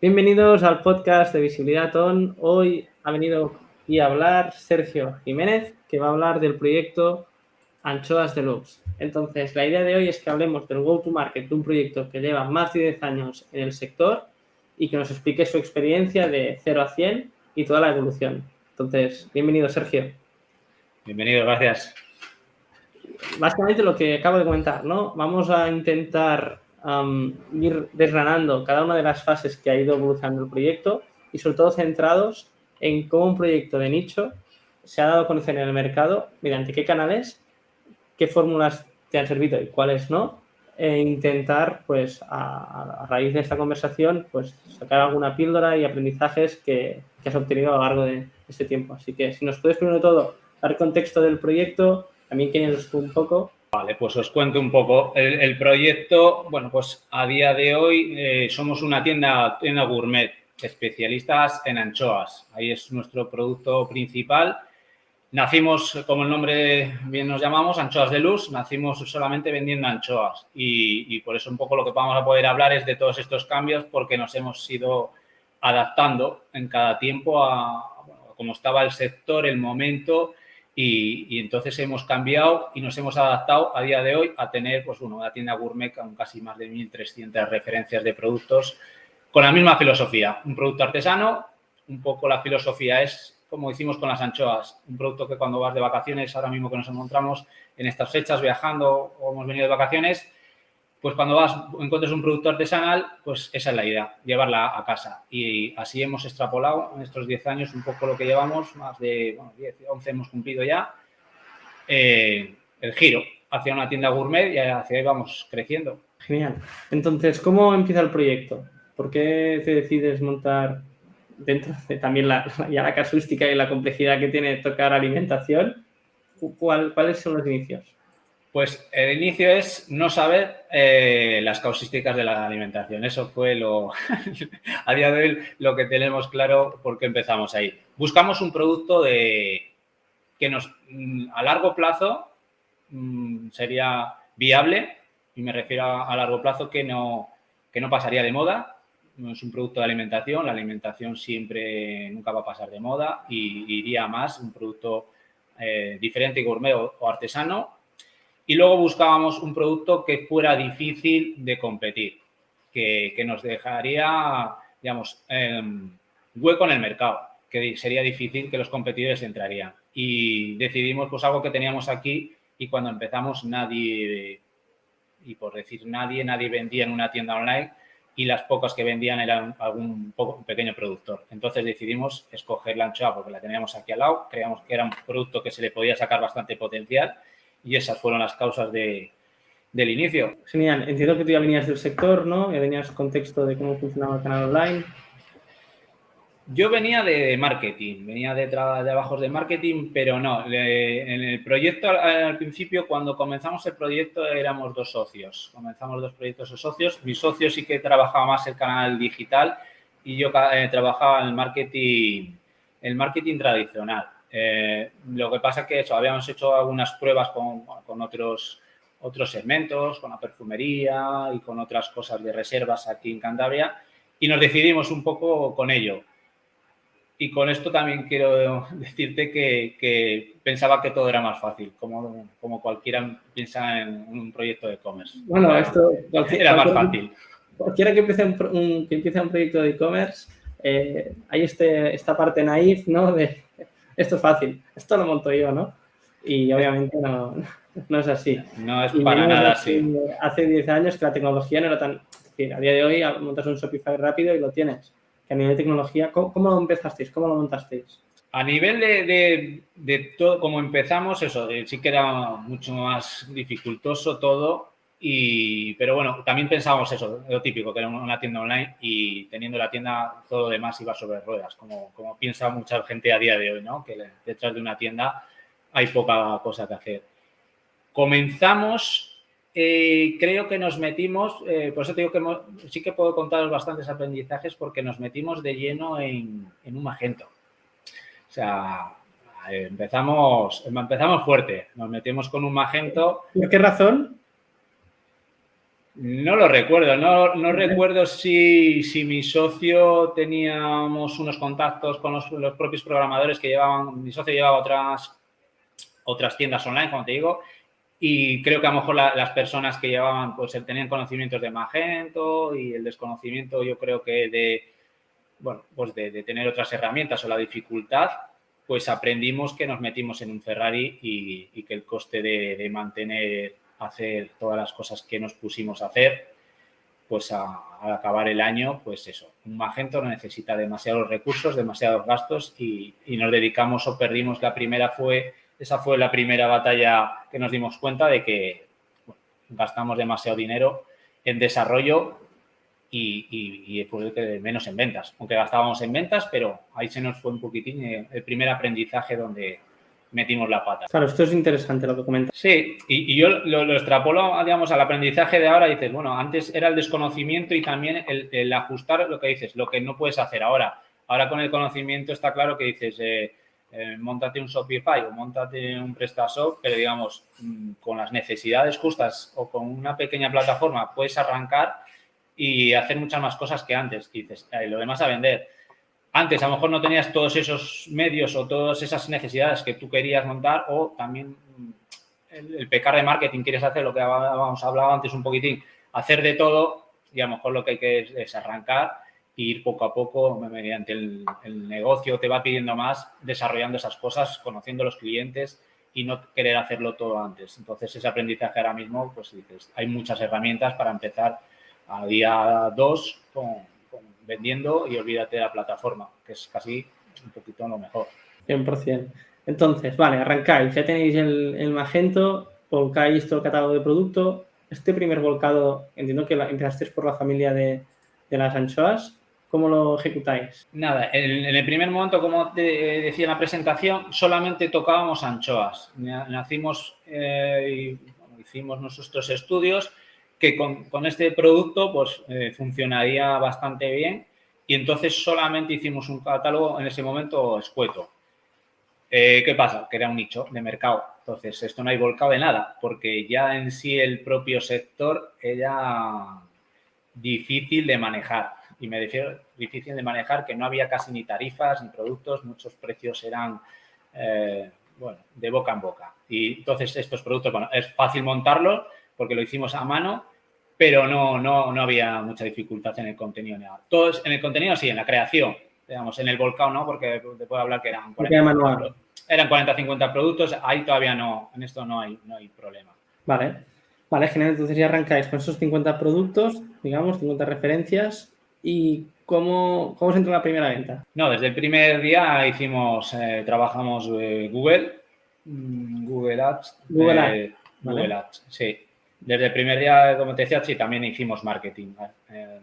Bienvenidos al podcast de Visibilidad ON. Hoy ha venido aquí a hablar Sergio Jiménez, que va a hablar del proyecto Anchoas Deluxe. Entonces, la idea de hoy es que hablemos del go-to-market de un proyecto que lleva más de 10 años en el sector y que nos explique su experiencia de 0 a 100 y toda la evolución. Entonces, bienvenido, Sergio. Bienvenido, gracias. Básicamente lo que acabo de comentar, ¿no? Vamos a intentar ir desgranando cada una de las fases que ha ido evolucionando el proyecto y sobre todo centrados en cómo un proyecto de nicho se ha dado a conocer en el mercado, mediante qué canales, qué fórmulas te han servido y cuáles no, e intentar, pues, a raíz de esta conversación, pues, sacar alguna píldora y aprendizajes que has obtenido a lo largo de este tiempo. Así que, si nos puedes, primero de todo, dar contexto del proyecto, también quién eres tú un poco. Vale, pues os cuento un poco. El proyecto, bueno, pues a día de hoy somos una tienda gourmet, especialistas en anchoas. Ahí es nuestro producto principal. Nacimos, como el nombre bien nos llamamos, Anchoas Deluxe, nacimos solamente vendiendo anchoas y por eso un poco lo que vamos a poder hablar es de todos estos cambios porque nos hemos ido adaptando en cada tiempo a cómo estaba el sector, el momento y entonces hemos cambiado y nos hemos adaptado a día de hoy a tener pues bueno, una tienda gourmet con casi más de 1.300 referencias de productos con la misma filosofía, un producto artesano, un poco la filosofía es como hicimos con las anchoas, un producto que cuando vas de vacaciones, ahora mismo que nos encontramos en estas fechas viajando o hemos venido de vacaciones, pues cuando vas, encuentres un producto artesanal, pues esa es la idea, llevarla a casa. Y así hemos extrapolado en estos 10 años un poco lo que llevamos, más de 10, 11 hemos cumplido ya, el giro hacia una tienda gourmet y hacia ahí vamos creciendo. Genial. Entonces, ¿cómo empieza el proyecto? ¿Por qué te decides montar, dentro de también ya la casuística y la complejidad que tiene tocar alimentación, cuáles son los inicios? Pues el inicio es no saber las causísticas de la alimentación. Eso fue a día de hoy lo que tenemos claro porque empezamos ahí. Buscamos un producto que nos a largo plazo sería viable, y me refiero a largo plazo que no pasaría de moda. No es un producto de alimentación, la alimentación siempre nunca va a pasar de moda y iría más un producto diferente, gourmet o artesano. Y luego buscábamos un producto que fuera difícil de competir, que nos dejaría, digamos, hueco en el mercado, que sería difícil que los competidores entrarían. Y decidimos pues algo que teníamos aquí y cuando empezamos nadie, y por decir nadie vendía en una tienda online y las pocas que vendían eran un pequeño productor. Entonces decidimos escoger la anchoa porque la teníamos aquí al lado, creíamos que era un producto que se le podía sacar bastante potencial y esas fueron las causas del inicio. Genial. Entiendo que tú ya venías del sector, ¿no? Ya tenías contexto de cómo funcionaba el canal online. Yo venía de marketing, venía de trabajos de marketing, pero no. En el proyecto, al principio, cuando comenzamos el proyecto, éramos dos socios. Comenzamos dos proyectos de socios. Mi socio sí que trabajaba más el canal digital y yo trabajaba en el marketing tradicional. Lo que pasa es que eso, habíamos hecho algunas pruebas con otros segmentos, con la perfumería y con otras cosas de reservas aquí en Cantabria y nos decidimos un poco con ello. Y con esto también quiero decirte que pensaba que todo era más fácil, como cualquiera piensa en un proyecto de e-commerce. Bueno, esto, Era más fácil. Cualquiera que empiece un proyecto de e-commerce, hay esta parte naif, ¿no? De esto es fácil, esto lo monto yo, ¿no? Y obviamente no es así. No es Y para menos nada así. hace 10 años que la tecnología no era tan... Es decir, a día de hoy montas un Shopify rápido y lo tienes. Que a nivel de tecnología, ¿cómo lo empezasteis? ¿Cómo lo montasteis? A nivel de todo, como empezamos, eso, sí que era mucho más dificultoso todo, pero bueno, también pensábamos eso, lo típico, que era una tienda online y teniendo la tienda todo lo demás iba sobre ruedas, como piensa mucha gente a día de hoy, ¿no? Que detrás de una tienda hay poca cosa que hacer. Comenzamos, creo que nos metimos, por eso te digo que sí que puedo contaros bastantes aprendizajes porque nos metimos de lleno en un Magento. O sea, empezamos fuerte, nos metimos con un Magento. ¿Por qué razón? No lo recuerdo, no recuerdo si mi socio teníamos unos contactos con los propios programadores que llevaban, mi socio llevaba otras tiendas online, como te digo, y creo que a lo mejor las personas que llevaban, pues tenían conocimientos de Magento y el desconocimiento, yo creo que de tener otras herramientas o la dificultad, pues aprendimos que nos metimos en un Ferrari y que el coste de mantener, hacer todas las cosas que nos pusimos a hacer, pues al acabar el año, pues eso, un Magento no necesita demasiados recursos, demasiados gastos y nos dedicamos o perdimos esa fue la primera batalla que nos dimos cuenta de que gastamos demasiado dinero en desarrollo y pues menos en ventas. Aunque gastábamos en ventas, pero ahí se nos fue un poquitín el primer aprendizaje donde metimos la pata. Claro, esto es interesante lo que comentas. Sí, y yo lo extrapolo, digamos, al aprendizaje de ahora. Dices, bueno, antes era el desconocimiento y también el ajustar lo que dices, lo que no puedes hacer ahora. Ahora con el conocimiento está claro que dices, móntate un Shopify o móntate un PrestaShop, pero digamos, con las necesidades justas o con una pequeña plataforma puedes arrancar y hacer muchas más cosas que antes. Y dices, lo demás a vender. Antes a lo mejor no tenías todos esos medios o todas esas necesidades que tú querías montar o también el pecar de marketing, quieres hacer lo que habíamos hablado antes un poquitín, hacer de todo y a lo mejor lo que hay que es arrancar e ir poco a poco mediante el negocio te va pidiendo más, desarrollando esas cosas, conociendo los clientes y no querer hacerlo todo antes. Entonces ese aprendizaje ahora mismo, pues dices, hay muchas herramientas para empezar a día 2 vendiendo y olvídate de la plataforma, que es casi un poquito lo mejor. 100%. Entonces, vale, arrancáis, ya tenéis el Magento, volcáis todo el catálogo de producto. Este primer volcado, entiendo que empezasteis por la familia de las anchoas. ¿Cómo lo ejecutáis? Nada, en el primer momento, como te decía en la presentación, solamente tocábamos anchoas. Nacimos y hicimos nuestros estudios que con este producto pues funcionaría bastante bien y entonces solamente hicimos un catálogo en ese momento escueto. ¿Qué pasa? Que era un nicho de mercado. Entonces, esto no hay volcado de nada, porque ya en sí el propio sector era difícil de manejar. Y me refiero difícil de manejar que no había casi ni tarifas ni productos, muchos precios eran, de boca en boca. Y entonces estos productos, bueno, es fácil montarlos porque lo hicimos a mano, pero no había mucha dificultad en el contenido. Todos en el contenido sí, en la creación. Digamos, en el volcado no, porque te puedo hablar que eran 40, 50 productos, ahí todavía no, en esto no hay problema. Vale, genial. Entonces ya arrancáis con esos 50 productos, digamos, 50 referencias. ¿Y cómo se entró la primera venta? No, desde el primer día trabajamos Google Ads. Google Ads, sí. Desde el primer día, como te decía, sí, también hicimos marketing.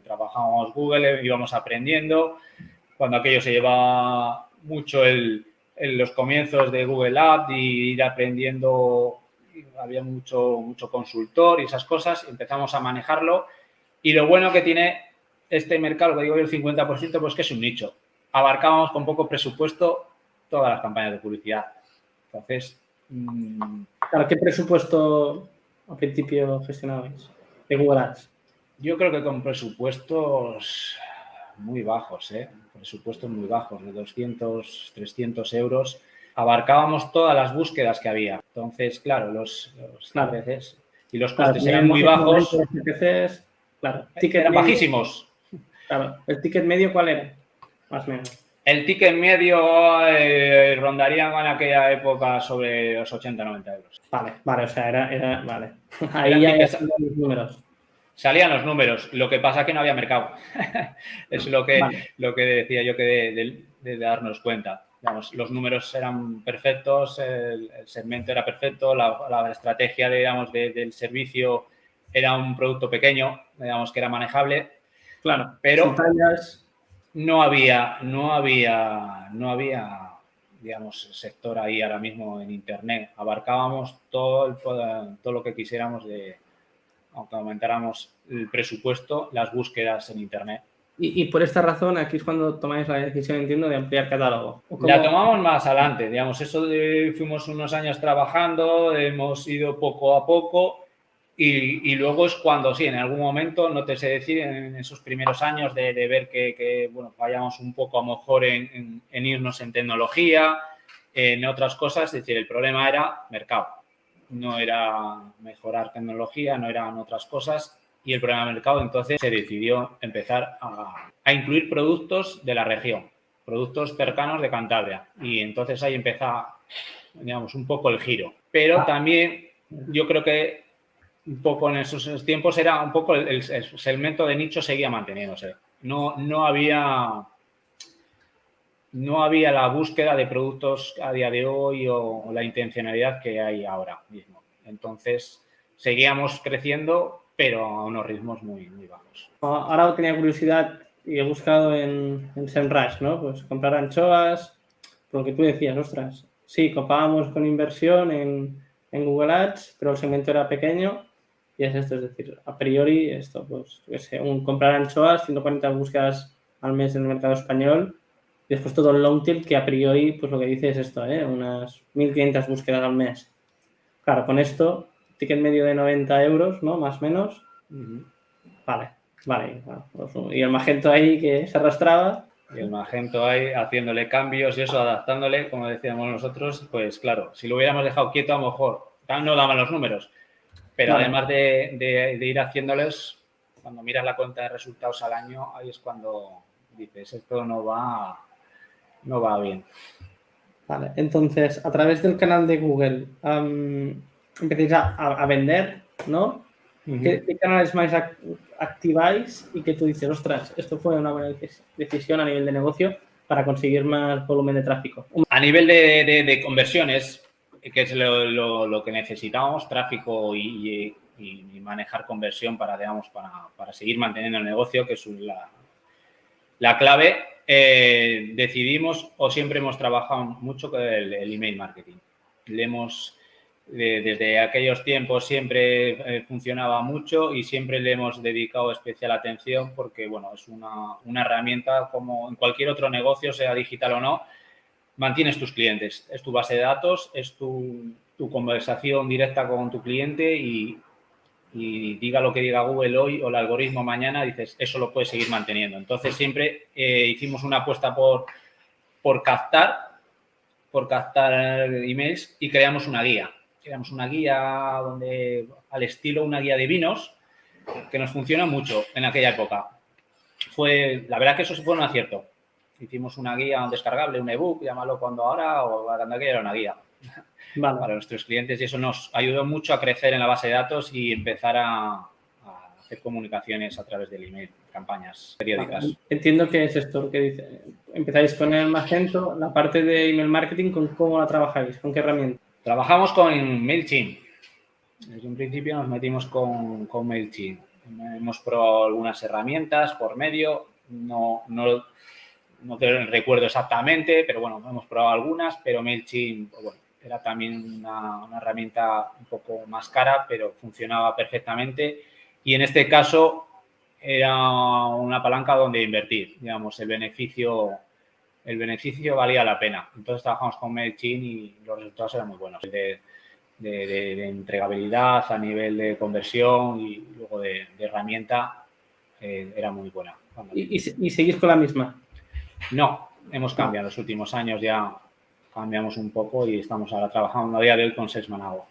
Trabajamos Google, íbamos aprendiendo. Cuando aquello se lleva mucho los comienzos de Google Ads y ir aprendiendo, había mucho consultor y esas cosas, empezamos a manejarlo. Y lo bueno que tiene este mercado, que digo yo el 50%, pues que es un nicho. Abarcábamos con poco presupuesto todas las campañas de publicidad. Entonces... ¿Para qué presupuesto al principio gestionabais de Google Ads? Yo creo que con presupuestos muy bajos, presupuestos muy bajos, de 200, 300 euros. Abarcábamos todas las búsquedas que había. Entonces, claro, los CPCs y los costes eran muy bajos. Los CPCs, claro, eran bajísimos. Claro, ¿el ticket medio cuál era? Más o menos. El ticket medio rondaría en aquella época sobre los 80-90 euros. Vale, o sea, era vale. Ahí ya salían los números. Salían los números, lo que pasa es que no había mercado. Es lo que decía yo que de darnos cuenta. Digamos, los números eran perfectos, el segmento era perfecto, la estrategia del servicio era un producto pequeño, digamos que era manejable. Claro, pero no había, digamos, sector ahí ahora mismo en Internet. Abarcábamos todo lo que quisiéramos aunque aumentáramos el presupuesto, las búsquedas en Internet. Y por esta razón, aquí es cuando tomáis la decisión, entiendo, de ampliar catálogo. La tomamos más adelante, digamos, fuimos unos años trabajando, hemos ido poco a poco Y luego es cuando, sí, en algún momento, no te sé decir, en esos primeros años de ver que bueno, fallamos un poco a lo mejor en irnos en tecnología, en otras cosas, es decir, el problema era mercado. No era mejorar tecnología, no eran otras cosas y el problema del mercado. Entonces se decidió empezar a incluir productos de la región, productos cercanos de Cantabria. Y entonces ahí empieza, digamos, un poco el giro. Pero también yo creo que un poco en esos tiempos era un poco el segmento de nicho seguía manteniéndose. No había la búsqueda de productos a día de hoy o la intencionalidad que hay ahora mismo. Entonces, seguíamos creciendo, pero a unos ritmos muy, muy bajos. Ahora tenía curiosidad y he buscado en SEMrush, ¿no? Pues comprar anchoas, por lo que tú decías, ostras, sí, copábamos con inversión en Google Ads, pero el segmento era pequeño y es esto, es decir, a priori esto, pues, yo qué sé, comprar anchoas, 140 búsquedas al mes en el mercado español y después todo el long tail que a priori, pues lo que dice es esto, unas 1.500 búsquedas al mes. Claro, con esto, ticket medio de 90 euros, ¿no? Más o menos. Vale. Pues, y el Magento ahí que se arrastraba. Y el Magento ahí haciéndole cambios y eso, adaptándole, como decíamos nosotros, pues claro, si lo hubiéramos dejado quieto a lo mejor no daban los números, pero Vale. además de ir haciéndoles, cuando miras la cuenta de resultados al año, ahí es cuando dices, esto no va bien. Vale, entonces, a través del canal de Google, empecéis a vender, ¿no? ¿Qué canales más activáis y que tú dices, ostras, esto fue una buena decisión a nivel de negocio para conseguir más volumen de tráfico? A nivel de conversiones, que es lo que necesitamos, tráfico y manejar conversión para seguir manteniendo el negocio, que es la clave, decidimos o siempre hemos trabajado mucho con el email marketing. Desde aquellos tiempos siempre funcionaba mucho y siempre le hemos dedicado especial atención porque, bueno, es una herramienta como en cualquier otro negocio, sea digital o no, mantienes tus clientes, es tu base de datos, es tu conversación directa con tu cliente y diga lo que diga Google hoy o el algoritmo mañana, dices, eso lo puedes seguir manteniendo. Entonces, siempre hicimos una apuesta por captar emails y creamos una guía. Creamos una guía al estilo una guía de vinos que nos funciona mucho en aquella época. La verdad que eso fue un acierto. Hicimos una guía descargable, un ebook, llámalo cuando ahora o cuando aquella era una guía. Vale. Para nuestros clientes y eso nos ayudó mucho a crecer en la base de datos y empezar a hacer comunicaciones a través del email, campañas periódicas. Vale. Entiendo que es esto lo que dice. Empezáis con el Magento, la parte de email marketing, ¿cómo la trabajáis? ¿Con qué herramienta? Trabajamos con MailChimp. Desde un principio nos metimos con MailChimp. Hemos probado algunas herramientas por medio, no te recuerdo exactamente, pero bueno, hemos probado algunas, pero MailChimp, bueno, era también una herramienta un poco más cara, pero funcionaba perfectamente. Y en este caso era una palanca donde invertir, digamos, el beneficio valía la pena. Entonces trabajamos con MailChimp y los resultados eran muy buenos. De entregabilidad a nivel de conversión y luego de herramienta era muy buena. ¿Y seguís con la misma? No, hemos cambiado. En los últimos años ya cambiamos un poco y estamos ahora trabajando a día de hoy con Salesmanago.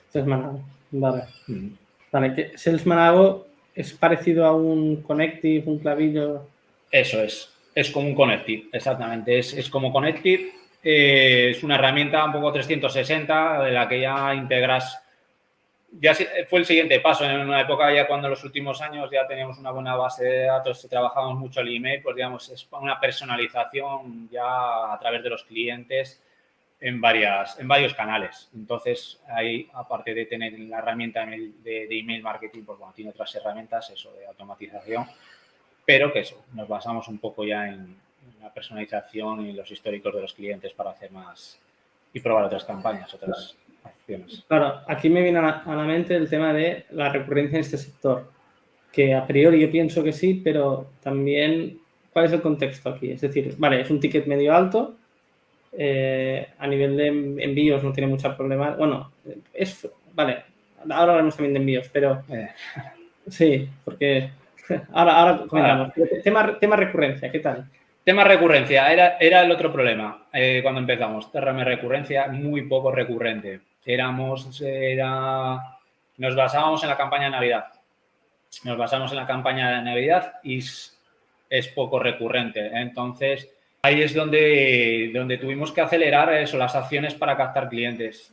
Salesmanago, vale. Vale, que Salesmanago es parecido a un Connective, un Clavillo. Eso es como un Connective, exactamente. Es como Connective, es una herramienta un poco 360 de la que ya integras. Ya fue el siguiente paso en una época ya cuando en los últimos años ya teníamos una buena base de datos y trabajábamos mucho el email, pues digamos es una personalización ya a través de los clientes en varios canales. Entonces ahí, aparte de tener la herramienta de email marketing, pues bueno, tiene otras herramientas, eso de automatización, pero que eso, nos basamos un poco ya en la personalización y los históricos de los clientes para hacer más y probar otras campañas, otras acciones. Claro, aquí me viene a la mente el tema de la recurrencia en este sector, que a priori yo pienso que sí, pero también, ¿cuál es el contexto aquí? Es decir, vale, es un ticket medio alto, a nivel de envíos no tiene mucho problema. Bueno, vale, ahora hablamos también de envíos, pero sí, porque ahora comentamos. Tema recurrencia, ¿qué tal? Tema recurrencia, era el otro problema cuando empezamos. TRM recurrencia, muy poco recurrente. Nos basábamos en la campaña de Navidad. Nos basamos en la campaña de Navidad y es poco recurrente. Entonces, ahí es donde tuvimos que acelerar eso, las acciones para captar clientes.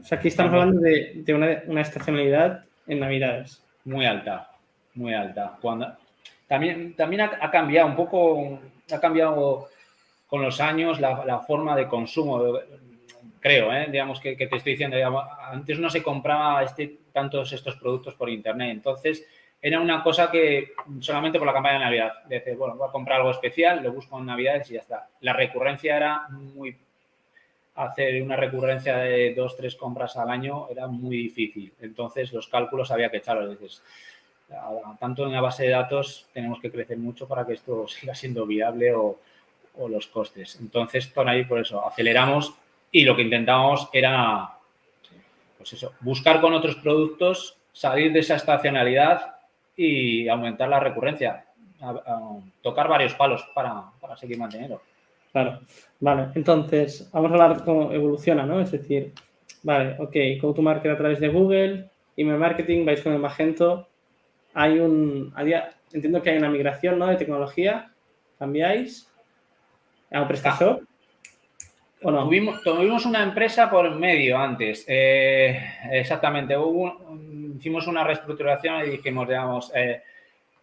O sea, aquí estamos hablando de una estacionalidad en Navidades. Muy alta, muy alta. También ha cambiado un poco, ha cambiado con los años la forma de consumo, creo, digamos que te estoy diciendo, digamos, antes no se compraba tantos estos productos por internet, entonces era una cosa que solamente por la campaña de Navidad, decir, bueno, voy a comprar algo especial, lo busco en Navidades y ya está. La recurrencia era hacer una recurrencia de 2, 3 compras al año era muy difícil, entonces los cálculos había que echarlos, dices, tanto en la base de datos tenemos que crecer mucho para que esto siga siendo viable o los costes. Entonces, con ahí, por eso, aceleramos y lo que intentamos era, pues eso, buscar con otros productos, salir de esa estacionalidad y aumentar la recurrencia, tocar varios palos para seguir manteniendo. Claro, vale. Entonces, vamos a hablar cómo evoluciona, ¿no? Es decir, vale, ok, go-to-market a través de Google, email marketing, vais con el Magento. Entiendo que hay una migración, ¿no? De tecnología. ¿Cambiáis a un PrestaShop o no? Tuvimos una empresa por medio antes. Exactamente. Hicimos una reestructuración y dijimos, digamos,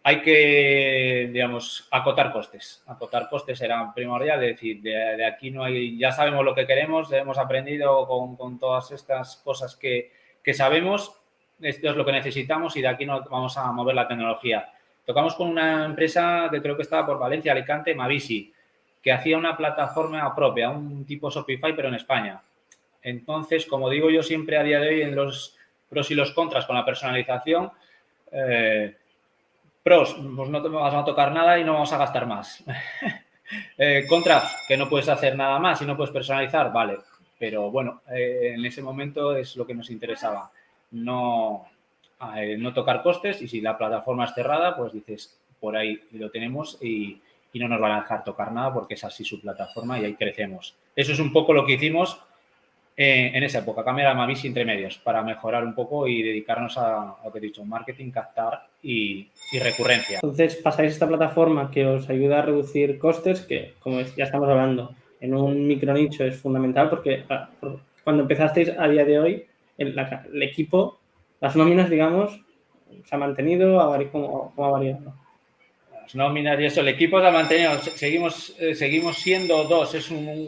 hay que, digamos, acotar costes. Acotar costes era primordial, es decir, de aquí no hay, ya sabemos lo que queremos, hemos aprendido con todas estas cosas que sabemos, esto es lo que necesitamos y de aquí no vamos a mover la tecnología. Tocamos con una empresa que creo que estaba por Valencia, Alicante, Mavisi, que hacía una plataforma propia, un tipo Shopify, pero en España. Entonces, como digo yo siempre a día de hoy en los pros y los contras con la personalización, pros, pues no te vas a tocar nada y no vamos a gastar más. Contras, que no puedes hacer nada más y no puedes personalizar, vale. Pero bueno, en ese momento es lo que nos interesaba. No tocar costes y si la plataforma es cerrada, pues dices, por ahí lo tenemos y no nos van a dejar tocar nada porque es así su plataforma y ahí crecemos. Eso es un poco lo que hicimos en esa época, cambiar a Mavisi entre medios para mejorar un poco y dedicarnos a lo que he dicho, marketing, captar y recurrencia. Entonces, pasáis a esta plataforma que os ayuda a reducir costes, que como ya estamos hablando, en un micronicho es fundamental porque cuando empezasteis a día de hoy, el equipo, las nóminas, digamos, se ha mantenido, ¿cómo ha variado? Las nóminas y eso, el equipo se ha mantenido, seguimos siendo dos,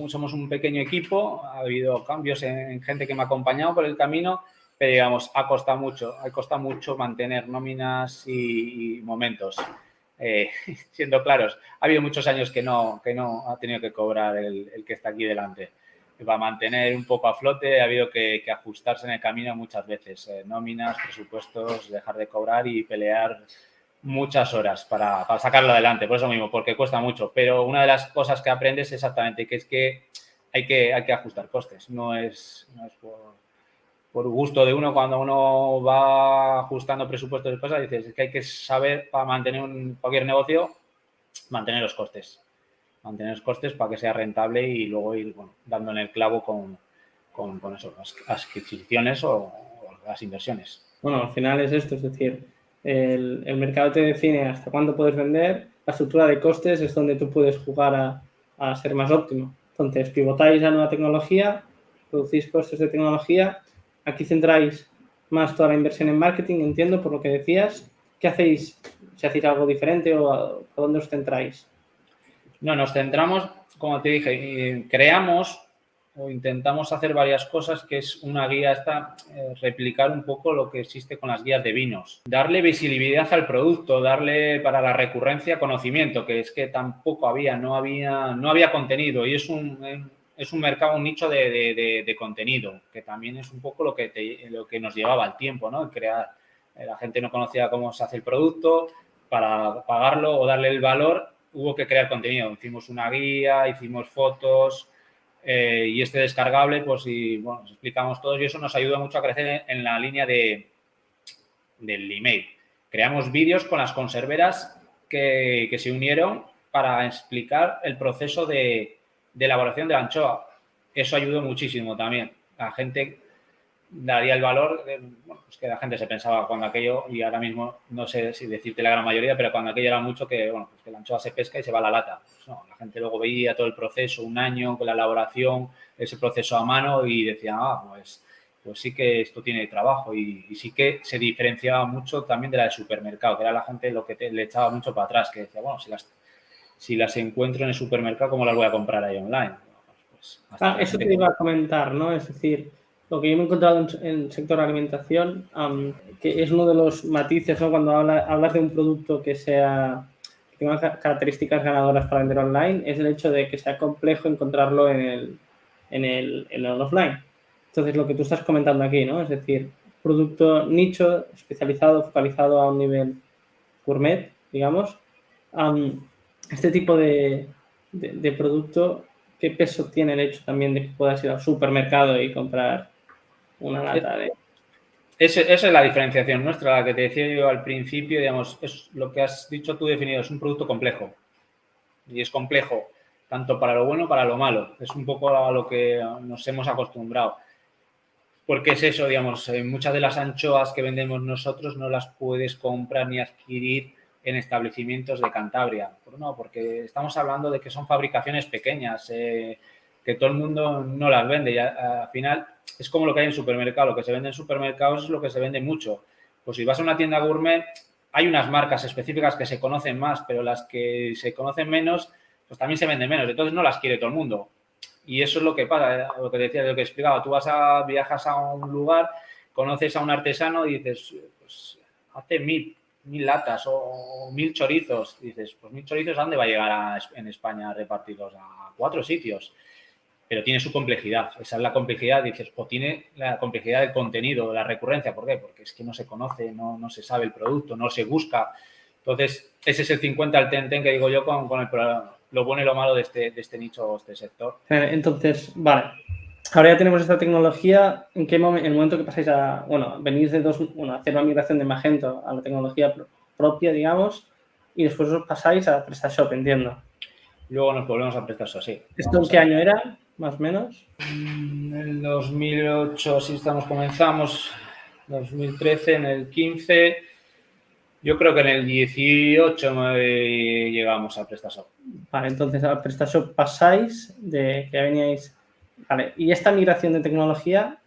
somos un pequeño equipo, ha habido cambios en gente que me ha acompañado por el camino, pero digamos, ha costado mucho mantener nóminas y momentos. Siendo claros, ha habido muchos años que no ha tenido que cobrar el que está aquí delante. Para mantener un poco a flote ha habido que ajustarse en el camino muchas veces. Nóminas, presupuestos, dejar de cobrar y pelear muchas horas para sacarlo adelante, por eso mismo, porque cuesta mucho. Pero una de las cosas que aprendes exactamente que es que hay que ajustar costes. No es por gusto de uno cuando uno va ajustando presupuestos de cosas, dices, es que hay que saber para mantener cualquier negocio, mantener los costes. Mantener los costes para que sea rentable y luego ir dando en el clavo con eso, las adquisiciones o las inversiones. Bueno, al final es esto, es decir, el mercado te define hasta cuándo puedes vender, la estructura de costes es donde tú puedes jugar a ser más óptimo. Entonces, pivotáis a nueva tecnología, producís costes de tecnología, aquí centráis más toda la inversión en marketing, entiendo, por lo que decías. ¿Qué hacéis? Si hacéis algo diferente o a dónde os centráis. No, nos centramos, como te dije, creamos o intentamos hacer varias cosas, que es una guía replicar un poco lo que existe con las guías de vinos. Darle visibilidad al producto, darle para la recurrencia conocimiento, que es que tampoco no había contenido y es un mercado, un nicho de contenido, que también es un poco lo que nos llevaba el tiempo, ¿no? Crear, la gente no conocía cómo se hace el producto, para pagarlo o darle el valor hubo que crear contenido. Hicimos una guía, hicimos fotos, y este descargable, pues y bueno, os explicamos todos y eso nos ayuda mucho a crecer en la línea del email. Creamos vídeos con las conserveras que se unieron para explicar el proceso de elaboración de la anchoa. Eso ayudó muchísimo también. La gente daría el valor, bueno, pues que la gente se pensaba cuando aquello, y ahora mismo no sé si decirte la gran mayoría, pero cuando aquello era mucho que, bueno, pues que la anchoa se pesca y se va a la lata. Pues no, la gente luego veía todo el proceso, un año con la elaboración, ese proceso a mano y decía, pues sí que esto tiene trabajo y sí que se diferenciaba mucho también de la de supermercado, que era la gente lo que le echaba mucho para atrás, que decía, bueno, si las encuentro en el supermercado, ¿cómo las voy a comprar ahí online? Pues eso te iba a comentar, ¿no? Es decir, lo que yo me he encontrado en el sector alimentación, que es uno de los matices, ¿no? Cuando hablas de un producto que tenga características ganadoras para vender online, es el hecho de que sea complejo encontrarlo en el offline. Entonces, lo que tú estás comentando aquí, ¿no? Es decir, producto nicho, especializado, focalizado a un nivel gourmet, digamos. Este tipo de producto, ¿qué peso tiene el hecho también de que puedas ir al supermercado y comprar una lata de...? Esa es la diferenciación nuestra, la que te decía yo al principio, digamos, es lo que has dicho tú definido, es un producto complejo. Y es complejo tanto para lo bueno como para lo malo. Es un poco a lo que nos hemos acostumbrado. Porque es eso, digamos, muchas de las anchoas que vendemos nosotros no las puedes comprar ni adquirir en establecimientos de Cantabria. No, porque estamos hablando de que son fabricaciones pequeñas, que todo el mundo no las vende. Y al final es como lo que hay en supermercado. Lo que se vende en supermercados es lo que se vende mucho. Pues si vas a una tienda gourmet, hay unas marcas específicas que se conocen más, pero las que se conocen menos, pues también se venden menos. Entonces no las quiere todo el mundo. Y eso es lo que pasa, lo que decía, lo que explicaba. Tú viajas a un lugar, conoces a un artesano y dices, pues hace 1000 latas o 1000 chorizos. Y dices, pues 1000 chorizos, ¿a dónde va a llegar en España repartidos? A 4 sitios. Pero tiene su complejidad. Esa es la complejidad, dices, o tiene la complejidad del contenido, la recurrencia. ¿Por qué? Porque es que no se conoce, no se sabe el producto, no se busca. Entonces, ese es el 50 al ten que digo yo con lo bueno y lo malo de este nicho, este sector. Entonces, vale. Ahora ya tenemos esta tecnología. ¿En qué momento, el momento que pasáis venís de hacer una migración de Magento a la tecnología propia, digamos, y después os pasáis a PrestaShop, entiendo? Luego nos volvemos a PrestaShop, sí. ¿Esto en qué año era, más o menos? En el 2008, sí comenzamos, 2013, en el 15, yo creo que en el 18 llegamos a PrestaShop. Vale, entonces a PrestaShop pasáis de que veníais... Vale, y esta migración de tecnología,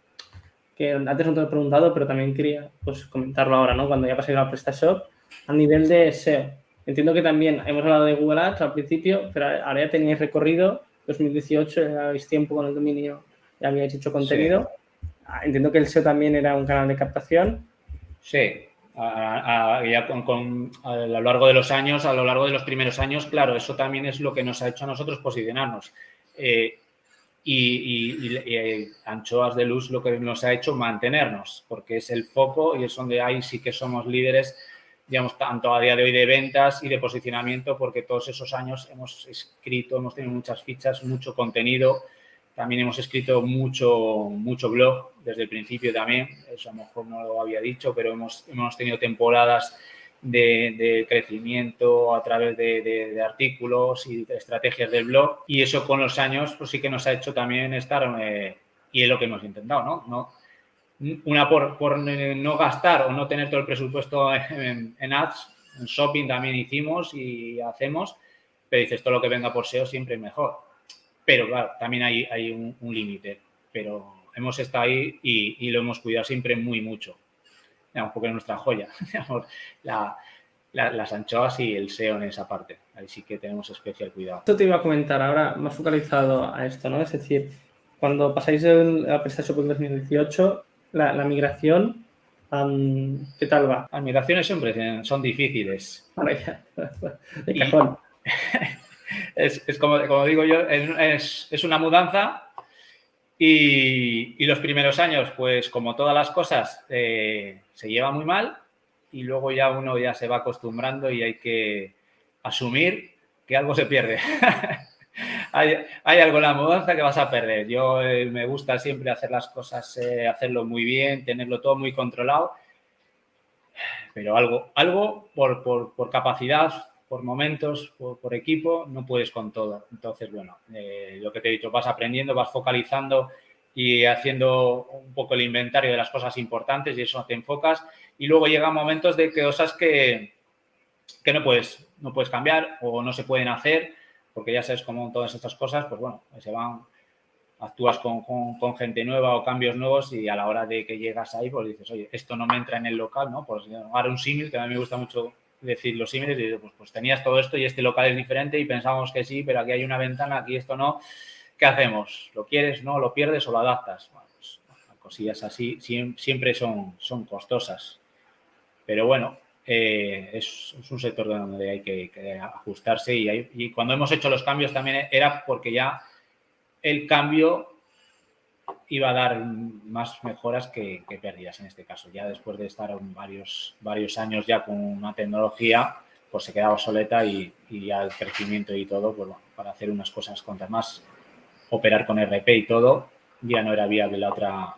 que antes no te lo he preguntado, pero también quería comentarlo ahora, ¿no? Cuando ya pasáis a PrestaShop, a nivel de SEO. Entiendo que también hemos hablado de Google Ads al principio, pero ahora ya teníais recorrido, 2018, ya habéis tiempo con el dominio, ya habíais hecho contenido. Sí. Entiendo que el SEO también era un canal de captación. Sí, ya a lo largo de los años, a lo largo de los primeros años, claro, eso también es lo que nos ha hecho a nosotros posicionarnos. Y Anchoas de Luz lo que nos ha hecho mantenernos, porque es el foco y es donde ahí sí que somos líderes, digamos, tanto a día de hoy de ventas y de posicionamiento, porque todos esos años hemos escrito, hemos tenido muchas fichas, mucho contenido, también hemos escrito mucho blog desde el principio también, eso a lo mejor no lo había dicho, pero hemos tenido temporadas de crecimiento a través de artículos y de estrategias del blog, y eso con los años pues sí que nos ha hecho también estar, y es lo que hemos intentado, ¿no? Una por no gastar o no tener todo el presupuesto en ads, en shopping también hicimos y hacemos, pero dices, todo lo que venga por SEO siempre es mejor. Pero claro, también hay un límite, pero hemos estado ahí y lo hemos cuidado siempre mucho. Digamos, porque es nuestra joya, digamos, las anchoas y el SEO en esa parte. Ahí sí que tenemos especial cuidado. Esto te iba a comentar ahora, más focalizado a esto, ¿no? Es decir, cuando pasáis a PrestaShop en 2018, la migración, ¿qué tal va? Las migraciones siempre son difíciles. De cajón. Es como digo yo, es una mudanza y los primeros años, pues como todas las cosas, se lleva muy mal y luego ya uno ya se va acostumbrando y hay que asumir que algo se pierde. hay algo en la mudanza que vas a perder. Yo me gusta siempre hacer las cosas, hacerlo muy bien, tenerlo todo muy controlado, pero algo por capacidad, por momentos, por equipo, no puedes con todo. Entonces, bueno, lo que te he dicho, vas aprendiendo, vas focalizando y haciendo un poco el inventario de las cosas importantes y eso te enfocas. Y luego llegan momentos de cosas que no puedes cambiar o no se pueden hacer, porque ya sabes cómo todas estas cosas, pues bueno, se van, actúas con gente nueva o cambios nuevos y a la hora de que llegas ahí, pues dices, oye, esto no me entra en el local, ¿no? Pues ahora un símil, que a mí me gusta mucho decir los símiles, y dices, pues tenías todo esto y este local es diferente y pensamos que sí, pero aquí hay una ventana, aquí esto no. ¿Qué hacemos? ¿Lo quieres, no? ¿Lo pierdes o lo adaptas? Bueno, pues, cosillas así siempre son costosas. Pero bueno, es un sector donde hay que ajustarse y cuando hemos hecho los cambios también era porque ya el cambio iba a dar más mejoras que pérdidas en este caso. Ya después de estar varios años ya con una tecnología, pues se quedaba obsoleta y ya el crecimiento y todo, pues bueno, para hacer unas cosas contra más, operar con RP y todo, ya no era viable la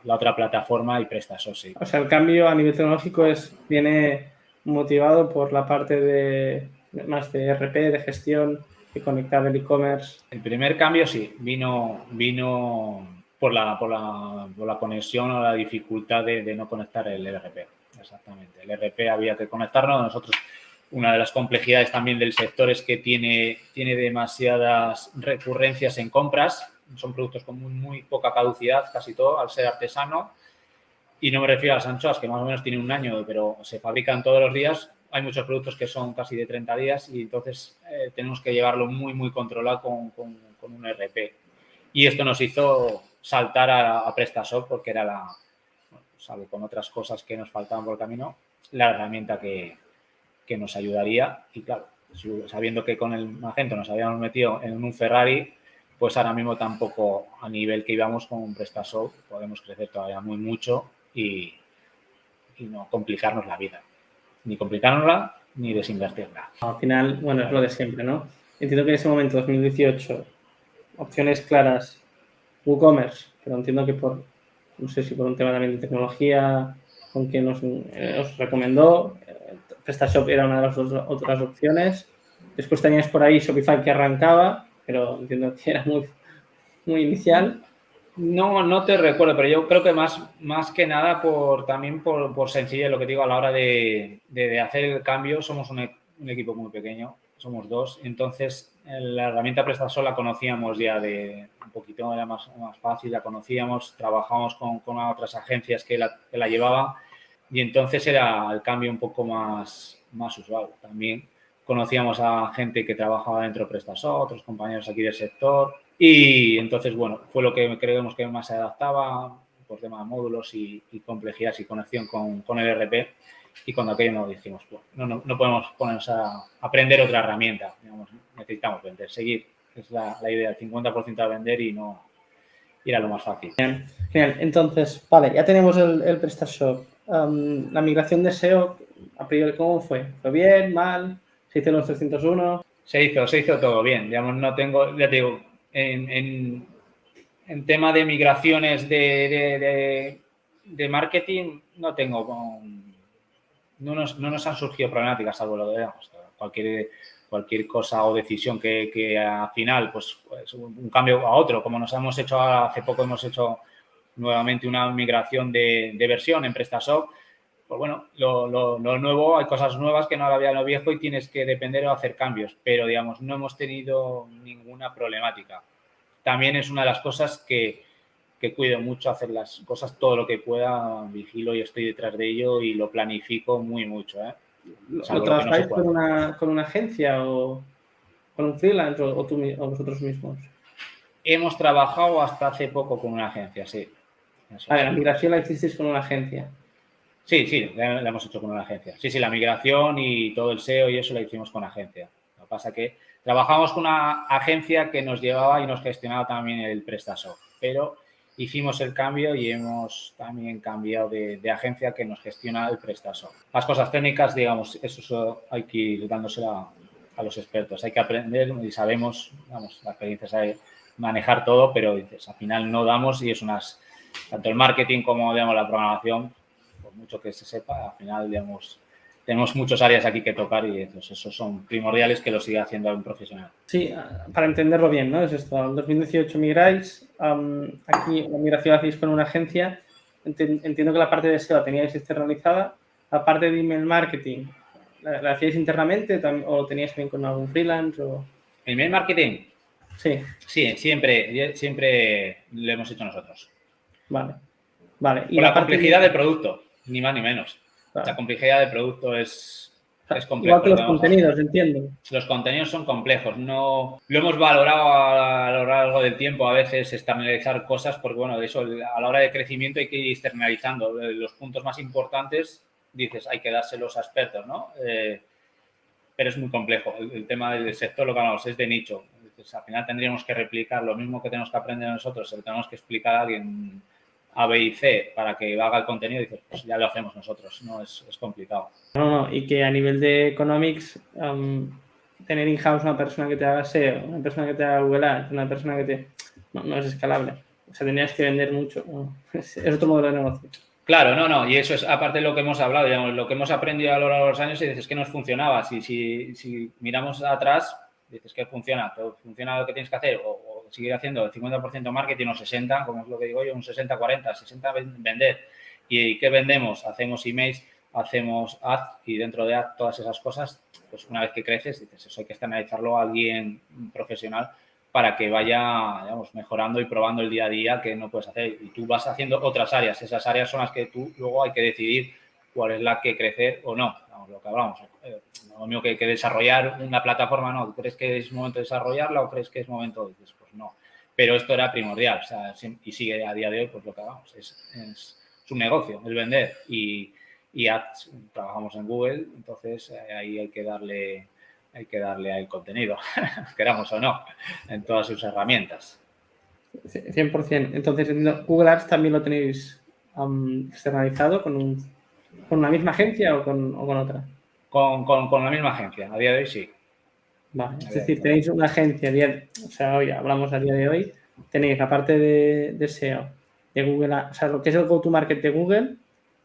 otra plataforma y PrestaShop sí. O sea, el cambio a nivel tecnológico viene motivado por la parte más de RP, de gestión, de conectar el e-commerce. El primer cambio sí, vino por la conexión o la dificultad de no conectar el ERP. Exactamente. El ERP había que conectarlo. Nosotros, una de las complejidades también del sector es que tiene demasiadas recurrencias en compras. Son productos con muy poca caducidad, casi todo, al ser artesano. Y no me refiero a las anchoas, que más o menos tienen un año, pero se fabrican todos los días. Hay muchos productos que son casi de 30 días y entonces tenemos que llevarlo muy controlado con un ERP. Y esto nos hizo saltar a PrestaShop porque era salvo con otras cosas que nos faltaban por el camino, la herramienta que nos ayudaría. Y claro, sabiendo que con el Magento nos habíamos metido en un Ferrari, pues ahora mismo tampoco a nivel que íbamos con PrestaShop podemos crecer todavía mucho y no complicarnos la vida. Ni complicárnosla ni desinvertirla. Al final, bueno, es lo de siempre, ¿no? Entiendo que en ese momento, 2018, opciones claras, WooCommerce, pero entiendo que no sé si por un tema también de tecnología, con quien os recomendó, PrestaShop era una de las otras opciones. Después teníais por ahí Shopify que arrancaba, pero entiendo que era muy inicial. No te recuerdo, pero yo creo que más que nada también por sencillez, lo que digo, a la hora de hacer el cambio, somos un equipo muy pequeño, somos dos, entonces la herramienta PrestaShop la conocíamos ya de un poquito, era más fácil, la conocíamos, trabajamos con otras agencias que la llevaban y entonces era el cambio un poco más usual. También conocíamos a gente que trabajaba dentro de PrestaShop, otros compañeros aquí del sector. Y entonces, bueno, fue lo que creemos que más se adaptaba por tema de módulos y complejidad y conexión con el ERP. Y cuando aquello nos dijimos, pues, no podemos ponernos a aprender otra herramienta. Digamos, necesitamos vender, seguir. Es la idea, el 50% a vender y no ir a lo más fácil. Genial. Entonces, vale, ya tenemos el PrestaShop. La migración de SEO, a priori, ¿cómo fue? ¿Fue bien, mal? ¿Se hizo los 301? Se hizo todo bien. Digamos, no tengo, ya te digo, en tema de migraciones de marketing, no nos han surgido problemáticas, salvo lo de cualquier cosa o decisión que al final, pues un cambio a otro, como nos hemos hecho hace poco, hemos hecho nuevamente una migración de versión en PrestaShop. Pues bueno, lo nuevo, hay cosas nuevas que no había lo viejo y tienes que depender o hacer cambios, pero digamos, no hemos tenido ninguna problemática. También es una de las cosas que cuido mucho, hacer las cosas todo lo que pueda, vigilo y estoy detrás de ello y lo planifico mucho. ¿Lo trabajáis con una agencia o con un freelance o vosotros mismos? Hemos trabajado hasta hace poco con una agencia, sí. Vale, la migración la hicisteis con una agencia. Sí, la hemos hecho con una agencia. Sí, la migración y todo el SEO y eso la hicimos con agencia. Lo que pasa es que trabajamos con una agencia que nos llevaba y nos gestionaba también el PrestaShop, pero hicimos el cambio y hemos también cambiado de agencia que nos gestiona el PrestaShop. Las cosas técnicas, digamos, eso hay que ir dándosela a los expertos. Hay que aprender y sabemos, vamos, la experiencia sabe manejar todo, pero dices, al final no damos y es tanto el marketing como, digamos, la programación, por mucho que se sepa, al final, digamos, tenemos muchas áreas aquí que tocar y entonces, esos son primordiales que lo siga haciendo un profesional. Sí, para entenderlo bien, ¿no? Es esto, en 2018 migráis, aquí la migración la hacéis con una agencia, entiendo que la parte de SEO la teníais externalizada, la parte de email marketing, ¿la hacíais internamente o lo teníais también con algún freelance? ¿El email marketing? Sí. Sí, siempre lo hemos hecho nosotros. Vale. Y con la complejidad del producto, ni más ni menos. Claro. La complejidad del producto es complejo. Igual que los contenidos, entiendo. Los contenidos son complejos. No lo hemos valorado a lo largo del tiempo, a veces externalizar cosas, porque bueno, de eso a la hora de crecimiento hay que ir externalizando. Los puntos más importantes, dices, hay que dárselos a expertos, ¿no? Pero es muy complejo. El tema del sector, lo que hablamos, es de nicho. Entonces, al final tendríamos que replicar lo mismo que tenemos que aprender nosotros, se lo tenemos que explicar a alguien A, B y C para que haga el contenido y dices, pues ya lo hacemos nosotros, no es complicado. No, y que a nivel de economics, tener in-house una persona que te haga SEO, una persona que te haga Google Ads, una persona que te... No es escalable. O sea, tenías que vender mucho. Es otro modelo de negocio. Claro, no, y eso es aparte de lo que hemos hablado, digamos, lo que hemos aprendido a lo largo de los años y dices que nos funcionaba. Si miramos atrás, dices que funciona lo que tienes que hacer o seguir haciendo el 50% marketing o 60%, como es lo que digo yo, un 60-40, 60% vender. ¿Y qué vendemos? Hacemos emails, hacemos ads y dentro de ads todas esas cosas, pues una vez que creces, dices, eso hay que externalizarlo a alguien profesional para que vaya, digamos, mejorando y probando el día a día que no puedes hacer. Y tú vas haciendo otras áreas. Esas áreas son las que tú luego hay que decidir cuál es la que crecer o no. Vamos, lo que hablamos. Lo mismo que desarrollar una plataforma, no. ¿Crees que es momento de desarrollarla o crees que es momento? Dices, pues no. Pero esto era primordial. O sea, y sigue a día de hoy, pues lo que hablamos. Es un negocio, el vender. Y ads, trabajamos en Google, entonces ahí hay que darle al contenido, queramos o no, en todas sus herramientas. 100%. Entonces, Google Ads también lo tenéis externalizado con una misma agencia o con otra. Con la misma agencia, a día de hoy sí. Vale, es decir, tenéis una agencia, o sea, hoy hablamos a día de hoy, tenéis la parte de SEO, de Google, o sea, lo que es el go-to-market de Google,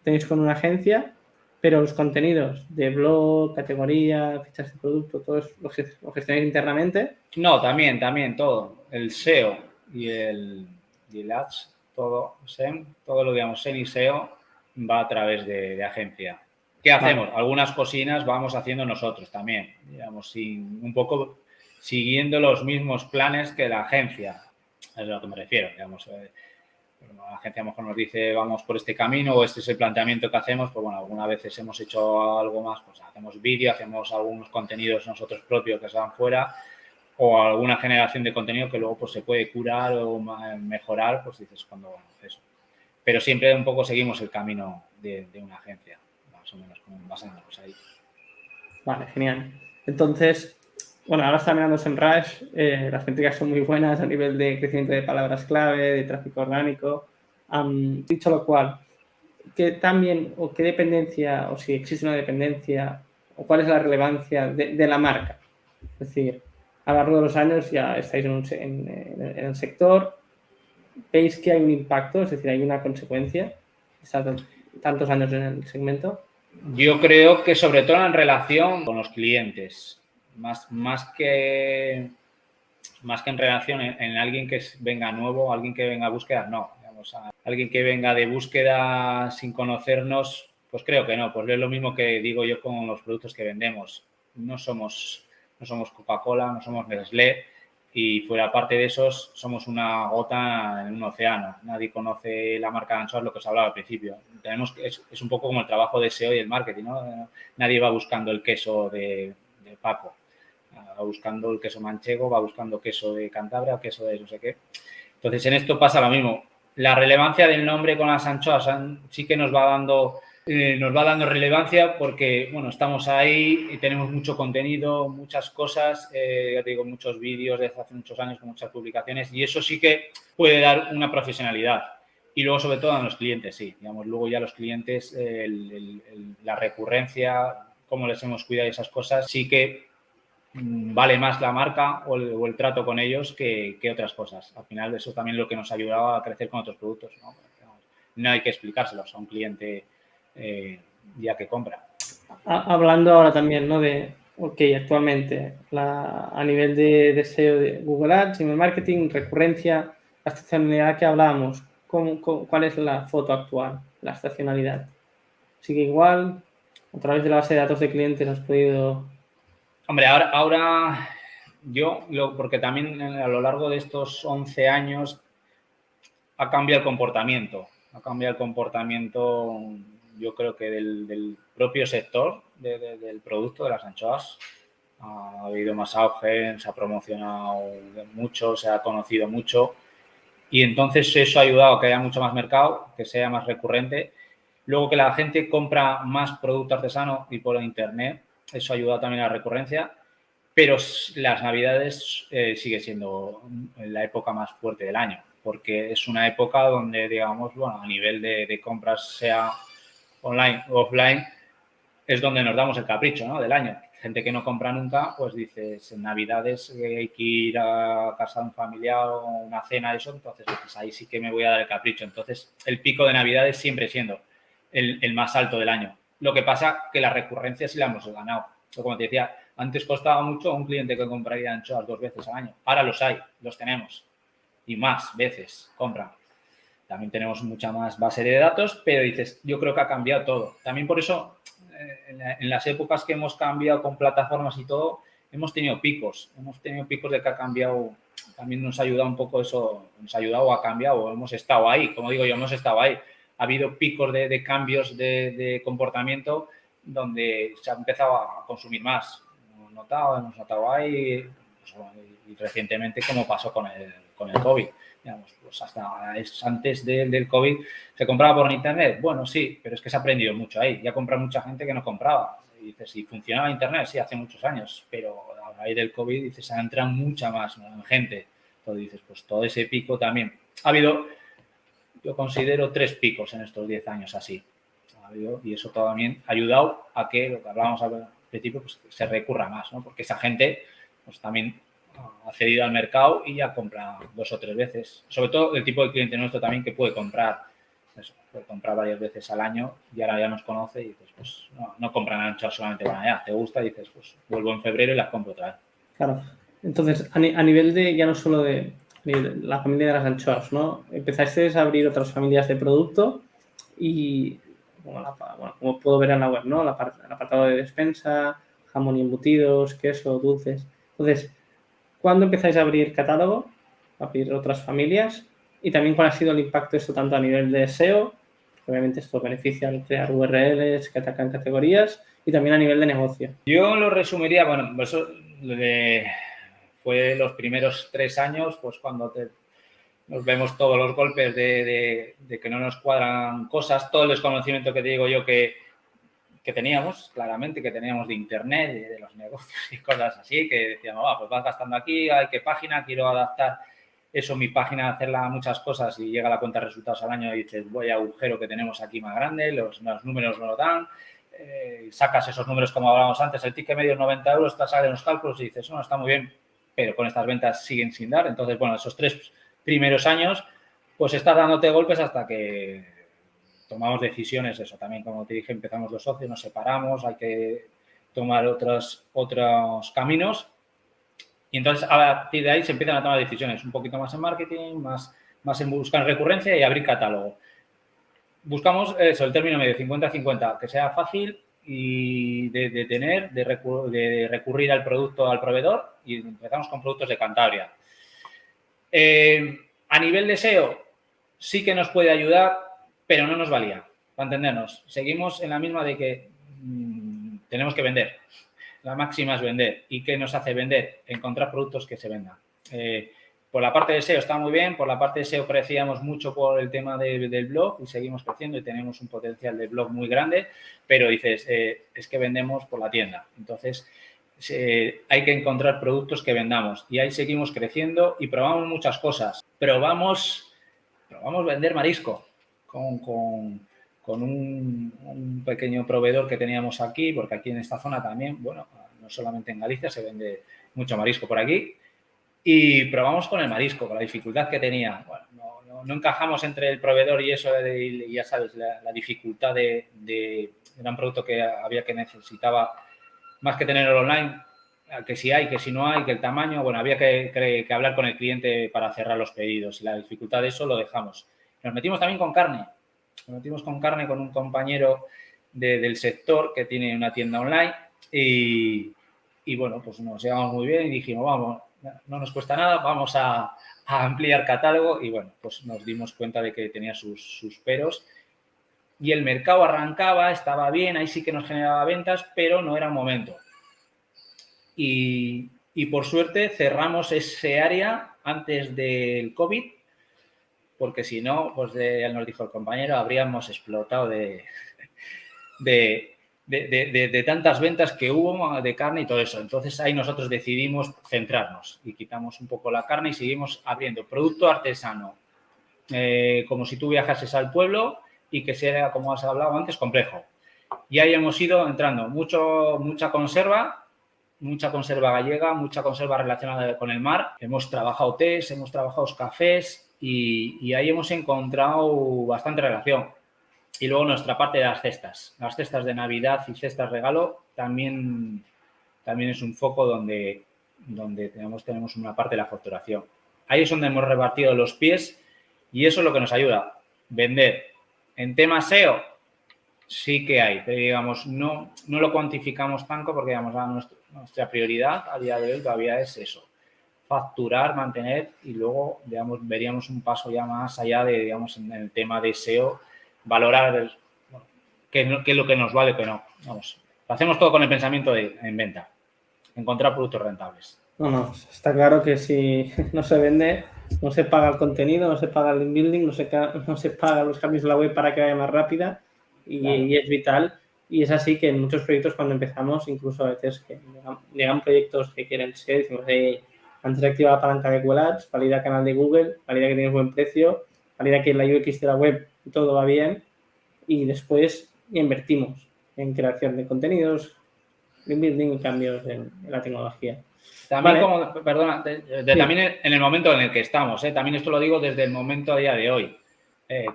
tenéis con una agencia, pero los contenidos de blog, categoría, fichas de producto, todos lo gestionáis internamente. No, también, todo. El SEO y el Ads, todo SEM, todo lo digamos SEM y SEO va a través de agencia. ¿Qué hacemos? Vale. Algunas cosinas vamos haciendo nosotros también, digamos, un poco siguiendo los mismos planes que la agencia, es a lo que me refiero, digamos. La agencia a lo mejor nos dice vamos por este camino o este es el planteamiento que hacemos, pues bueno, algunas veces hemos hecho algo más, pues hacemos vídeo, hacemos algunos contenidos nosotros propios que se van fuera o alguna generación de contenido que luego pues se puede curar o mejorar, pues dices cuando eso. Pero siempre un poco seguimos el camino de una agencia, más o menos, como basándonos ahí. Vale, genial. Entonces, bueno, ahora está mirando SEMrush, las métricas son muy buenas a nivel de crecimiento de palabras clave, de tráfico orgánico. Dicho lo cual, ¿qué también o qué dependencia, o si existe una dependencia, o cuál es la relevancia de la marca? Es decir, a lo largo de los años ya estáis en el sector, ¿veis que hay un impacto? Es decir, ¿hay una consecuencia? Tantos años en el segmento. Yo creo que sobre todo en relación con los clientes, más que en relación en alguien que venga nuevo, alguien que venga a búsqueda, no. Digamos, a alguien que venga de búsqueda sin conocernos, pues creo que no. Pues es lo mismo que digo yo con los productos que vendemos. No somos Coca-Cola, no somos Nestlé y fuera parte de esos somos una gota en un océano. Nadie conoce la marca de anchoas, lo que os hablaba al principio. Es un poco como el trabajo de SEO y el marketing, ¿no? Nadie va buscando el queso de Paco. Va buscando el queso manchego, va buscando queso de Cantabria, queso de no sé qué. Entonces, en esto pasa lo mismo. La relevancia del nombre con las anchoas sí que nos va dando relevancia porque, bueno, estamos ahí y tenemos mucho contenido, muchas cosas, ya te digo, muchos vídeos desde hace muchos años con muchas publicaciones y eso sí que puede dar una profesionalidad. Y luego, sobre todo, a los clientes, sí. Digamos, luego ya los clientes, la recurrencia, cómo les hemos cuidado esas cosas, sí que vale más la marca o el trato con ellos que otras cosas. Al final eso también es lo que nos ayudaba a crecer con otros productos, ¿no? No hay que explicárselos a un cliente ya que compra. Hablando ahora también, ¿no? Ok, actualmente, a nivel de SEO de Google Ads, email marketing, recurrencia, la estacionalidad que hablábamos, ¿cuál es la foto actual, la estacionalidad? ¿Sigue igual? ¿A través de la base de datos de clientes has podido...? Hombre, ahora porque también a lo largo de estos 11 años ha cambiado el comportamiento. Ha cambiado el comportamiento, yo creo que del propio sector del producto de las anchoas. Ha habido más auge, se ha promocionado mucho, se ha conocido mucho y entonces eso ha ayudado a que haya mucho más mercado, que sea más recurrente. Luego que la gente compra más producto artesano y por internet, eso ha ayudado también a la recurrencia, pero las Navidades sigue siendo la época más fuerte del año, porque es una época donde, digamos, bueno, a nivel de compras, sea online o offline, es donde nos damos el capricho, ¿no? Del año. Gente que no compra nunca, pues dices, en Navidades hay que ir a casa de un familiar o una cena, eso, entonces pues ahí sí que me voy a dar el capricho. Entonces, el pico de Navidades siempre siendo el más alto del año. Lo que pasa que la recurrencia sí la hemos ganado. O como te decía, antes costaba mucho un cliente que compraría anchoas 2 veces al año. Ahora los hay, los tenemos. Y más veces compran. También tenemos mucha más base de datos, pero dices, yo creo que ha cambiado todo. También por eso, en las épocas que hemos cambiado con plataformas y todo, hemos tenido picos. Hemos tenido picos de que ha cambiado, también nos ha ayudado un poco eso, nos ha ayudado o ha cambiado, hemos estado ahí, como digo yo, hemos estado ahí. Ha habido picos de cambios de comportamiento donde se ha empezado a consumir más. Hemos notado ahí, pues, y recientemente como pasó con el COVID. Digamos, pues hasta antes del COVID se compraba por internet. Bueno, sí, pero es que se ha aprendido mucho ahí. Ya compra mucha gente que no compraba. Y dices, ¿y funcionaba internet? Sí, hace muchos años, pero a raíz del COVID dices, ha entrado mucha más gente. Entonces dices, pues todo ese pico también. Ha habido, yo considero, 3 picos en estos 10 años así. Ha habido, y eso también ha ayudado a que, lo que hablábamos al principio, pues se recurra más, ¿no? Porque esa gente, pues también ha cedido al mercado y ya compra 2 o 3 veces. Sobre todo el tipo de cliente nuestro también que puede comprar varias veces al año y ahora ya nos conoce y dices, pues no compran anchoas solamente para allá. Te gusta y dices, pues vuelvo en febrero y las compro otra vez. Claro. Entonces, a nivel de, ya no solo de la familia de las anchoas, ¿no? Empezasteis a abrir otras familias de producto y, bueno, como puedo ver en la web, ¿no? El apartado de despensa, jamón y embutidos, queso, dulces. Entonces, ¿cuándo empezáis a abrir catálogo, a abrir otras familias? Y también cuál ha sido el impacto de esto tanto a nivel de SEO, obviamente esto beneficia al crear URLs que atacan categorías, y también a nivel de negocio. Yo lo resumiría, bueno, eso fue los primeros 3 años, pues cuando nos vemos todos los golpes de que no nos cuadran cosas, todo el desconocimiento que te digo yo que teníamos, claramente, que teníamos de internet, de los negocios y cosas así, que decíamos, pues vas gastando aquí, hay qué página, quiero adaptar eso, mi página, hacerla muchas cosas y llega la cuenta de resultados al año y dices, voy a agujero que tenemos aquí más grande, los números no lo dan, sacas esos números como hablábamos antes, el ticket medio es 90 euros, te salen los cálculos y dices, no, está muy bien, pero con estas ventas siguen sin dar. Entonces, bueno, esos 3 primeros años, pues estás dándote golpes hasta que tomamos decisiones, eso también, como te dije, empezamos los socios, nos separamos, hay que tomar otros caminos y entonces a partir de ahí se empiezan a tomar decisiones, un poquito más en marketing, más en buscar recurrencia y abrir catálogo. Buscamos eso, el término medio, 50-50, que sea fácil y de recurrir al producto, al proveedor, y empezamos con productos de Cantabria. A nivel de SEO, sí que nos puede ayudar, pero no nos valía, para entendernos. Seguimos en la misma de que tenemos que vender. La máxima es vender. ¿Y qué nos hace vender? Encontrar productos que se vendan. Por la parte de SEO está muy bien, por la parte de SEO crecíamos mucho por el tema del blog y seguimos creciendo y tenemos un potencial de blog muy grande, pero dices, es que vendemos por la tienda. Entonces, hay que encontrar productos que vendamos y ahí seguimos creciendo y probamos muchas cosas. Probamos vender marisco con un pequeño proveedor que teníamos aquí, porque aquí en esta zona también, bueno, no solamente en Galicia, se vende mucho marisco por aquí. Y probamos con el marisco, con la dificultad que tenía. Bueno, no encajamos entre el proveedor y eso, y ya sabes, la dificultad era un producto que necesitaba más que tenerlo online, que si hay, que si no hay, que el tamaño, bueno, había que hablar con el cliente para cerrar los pedidos y la dificultad de eso lo dejamos. Nos metimos también con carne. Nos metimos con carne con un compañero del sector que tiene una tienda online y bueno, pues nos llevamos muy bien y dijimos, vamos, no nos cuesta nada, vamos a ampliar catálogo y bueno, pues nos dimos cuenta de que tenía sus peros y el mercado arrancaba, estaba bien, ahí sí que nos generaba ventas, pero no era momento. Y por suerte cerramos ese área antes del COVID, porque si no, pues ya nos dijo el compañero, habríamos explotado de tantas ventas que hubo de carne y todo eso. Entonces ahí nosotros decidimos centrarnos y quitamos un poco la carne y seguimos abriendo producto artesano, como si tú viajases al pueblo y que sea, como has hablado antes, complejo. Y ahí hemos ido entrando mucha conserva gallega, mucha conserva relacionada con el mar. Hemos trabajado tés, hemos trabajado cafés y ahí hemos encontrado bastante relación. Y luego nuestra parte de las cestas de Navidad y cestas regalo también es un foco donde tenemos una parte de la facturación. Ahí es donde hemos repartido los pies y eso es lo que nos ayuda. Vender. En tema SEO, sí que hay, pero digamos, no lo cuantificamos tanto porque digamos, nuestra prioridad a día de hoy todavía es eso. Facturar, mantener y luego, digamos, veríamos un paso ya más allá de, digamos, en el tema de SEO, valorar qué es lo que nos vale, que no. Vamos, lo hacemos todo con el pensamiento en venta, encontrar productos rentables. No, está claro que si no se vende, no se paga el contenido, no se paga el link building, no se paga los cambios de la web para que vaya más rápida y es vital. Y es así que en muchos proyectos cuando empezamos, incluso a veces que llegan proyectos que quieren ser, decimos, antes de activar la palanca de Google Ads, valida canal de Google, valida que tienes buen precio, valida que la UX de la web todo va bien y después invertimos en creación de contenidos, link building y cambios en la tecnología. También Vale. También en el momento en el que estamos, también esto lo digo desde el momento a día de hoy.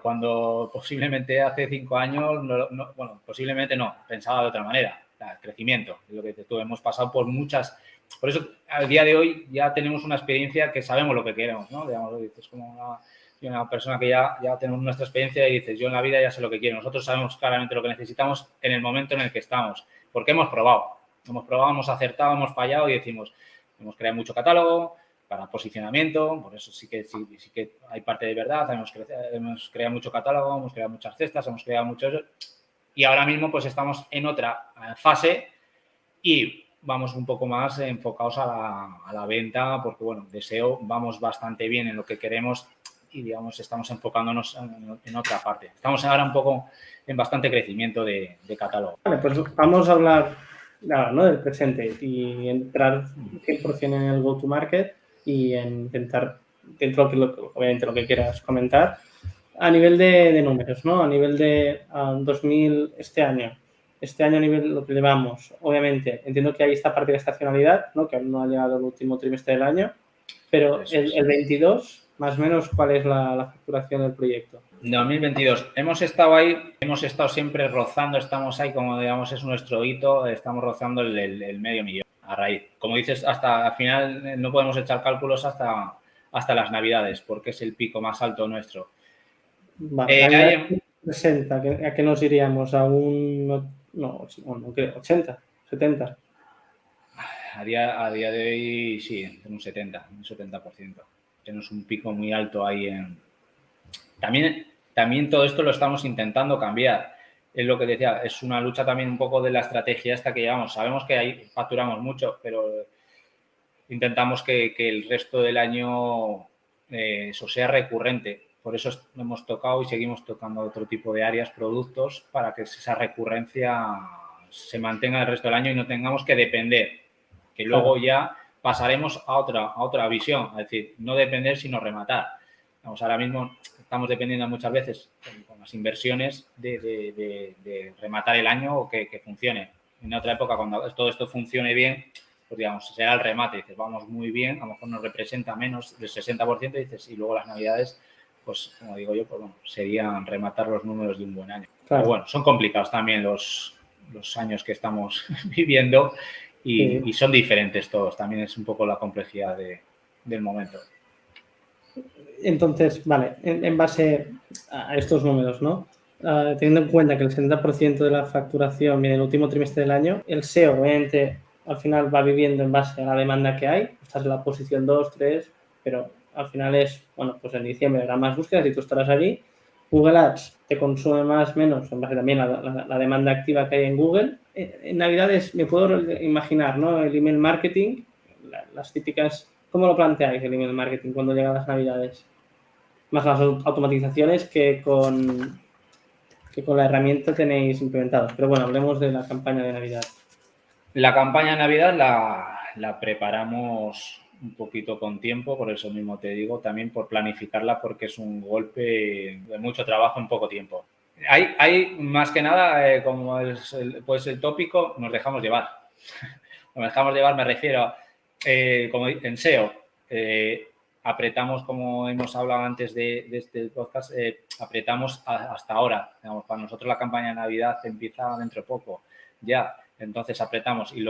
Cuando posiblemente hace 5 años, bueno, posiblemente no, pensaba de otra manera, el crecimiento, lo que tú hemos pasado por muchas, por eso al día de hoy ya tenemos una experiencia que sabemos lo que queremos, ¿no? Digamos, es como una persona que ya tenemos nuestra experiencia y dices, yo en la vida ya sé lo que quiero, nosotros sabemos claramente lo que necesitamos en el momento en el que estamos, porque hemos probado, hemos acertado, hemos fallado y decimos, hemos creado mucho catálogo para posicionamiento, por eso sí que hay parte de verdad, hemos creado mucho catálogo, hemos creado muchas cestas, hemos creado muchos y ahora mismo pues estamos en otra fase y vamos un poco más enfocados a la venta porque bueno, de SEO vamos bastante bien en lo que queremos y digamos estamos enfocándonos en otra parte. Estamos ahora un poco en bastante crecimiento de catálogo. Vale, pues vamos a hablar ahora, ¿no? Del presente y entrar 100% en el go-to-market y en intentar, dentro de obviamente lo que quieras comentar, a nivel de números, ¿no? A nivel de 2000, este año a nivel lo que llevamos, obviamente, entiendo que hay esta parte de estacionalidad, ¿no? Que aún no ha llegado el último trimestre del año, pero el 22, más o menos, ¿cuál es la facturación del proyecto? 2022. Hemos estado ahí, hemos estado siempre rozando, estamos ahí, como digamos, es nuestro hito, estamos rozando el medio millón a raíz. Como dices, hasta al final no podemos echar cálculos hasta las Navidades, porque es el pico más alto nuestro. Vale, 60, ¿a qué nos iríamos? ¿A un, no creo, 80, 70? A día de hoy, sí, un 70%. Tenemos un pico muy alto ahí en... También todo esto lo estamos intentando cambiar. Es lo que decía, es una lucha también un poco de la estrategia esta que llevamos. Sabemos que ahí facturamos mucho, pero intentamos que el resto del año eso sea recurrente. Por eso hemos tocado y seguimos tocando otro tipo de áreas, productos, para que esa recurrencia se mantenga el resto del año y no tengamos que depender. Que luego ya pasaremos a otra visión, es decir, no depender sino rematar. Vamos, ahora mismo estamos dependiendo muchas veces con las inversiones de rematar el año o que funcione. en otra época, cuando todo esto funcione bien, pues digamos, será el remate. Dices, vamos muy bien, a lo mejor nos representa menos del 60%, dices, y luego las navidades, pues como digo yo, pues bueno, serían rematar los números de un buen año. Claro. Pero bueno, son complicados también los años que estamos viviendo y son diferentes todos. También es un poco la complejidad del momento. Entonces, vale, en base a estos números, ¿no? Teniendo en cuenta que el 70% de la facturación viene en el último trimestre del año, el SEO obviamente al final va viviendo en base a la demanda que hay. Estás en la posición 2, 3, pero al final es, bueno, pues en diciembre habrá más búsquedas y tú estarás allí. Google Ads te consume más o menos en base también a la demanda activa que hay en Google. En Navidades me puedo imaginar, ¿no? El email marketing, las típicas... ¿Cómo lo planteáis el email marketing cuando llegan las Navidades? Más las automatizaciones que con la herramienta tenéis implementados. Pero bueno, hablemos de la campaña de Navidad. La campaña de Navidad la preparamos un poquito con tiempo, por eso mismo te digo, también por planificarla, porque es un golpe de mucho trabajo en poco tiempo. Hay más que nada, como es el tópico, nos dejamos llevar. Nos dejamos llevar, me refiero, como en SEO, apretamos, como hemos hablado antes de este podcast, apretamos hasta ahora. Digamos, para nosotros la campaña de Navidad empieza dentro de poco, ya. Entonces apretamos y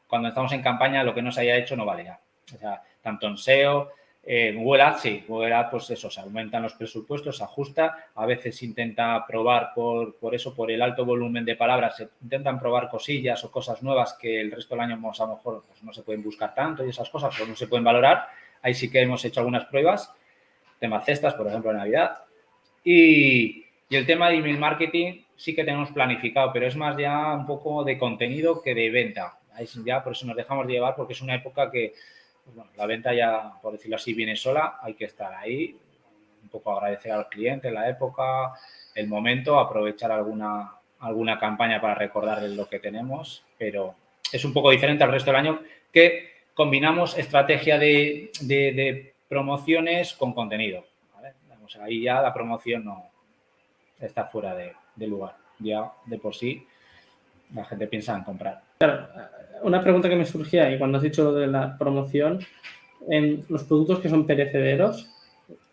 cuando estamos en campaña, lo que no se haya hecho no vale ya. O sea, tanto en SEO, Google Ads, sí, Google Ads, pues eso, se aumentan los presupuestos, se ajusta, a veces intenta probar por el alto volumen de palabras, se intentan probar cosillas o cosas nuevas que el resto del año pues, a lo mejor pues, no se pueden buscar tanto y esas cosas, pues no se pueden valorar. Ahí sí que hemos hecho algunas pruebas, temas cestas, por ejemplo, en Navidad. Y el tema de email marketing sí que tenemos planificado, pero es más ya un poco de contenido que de venta. Ahí ya por eso nos dejamos de llevar, porque es una época que pues bueno, la venta ya, por decirlo así, viene sola. Hay que estar ahí, un poco agradecer al cliente la época, el momento, aprovechar alguna campaña para recordarle lo que tenemos, pero es un poco diferente al resto del año que combinamos estrategia de promociones con contenido. ¿Vale? Vamos, ahí ya la promoción no está fuera de lugar. Ya de por sí la gente piensa en comprar. Claro, una pregunta que me surgía y cuando has dicho lo de la promoción, en los productos que son perecederos,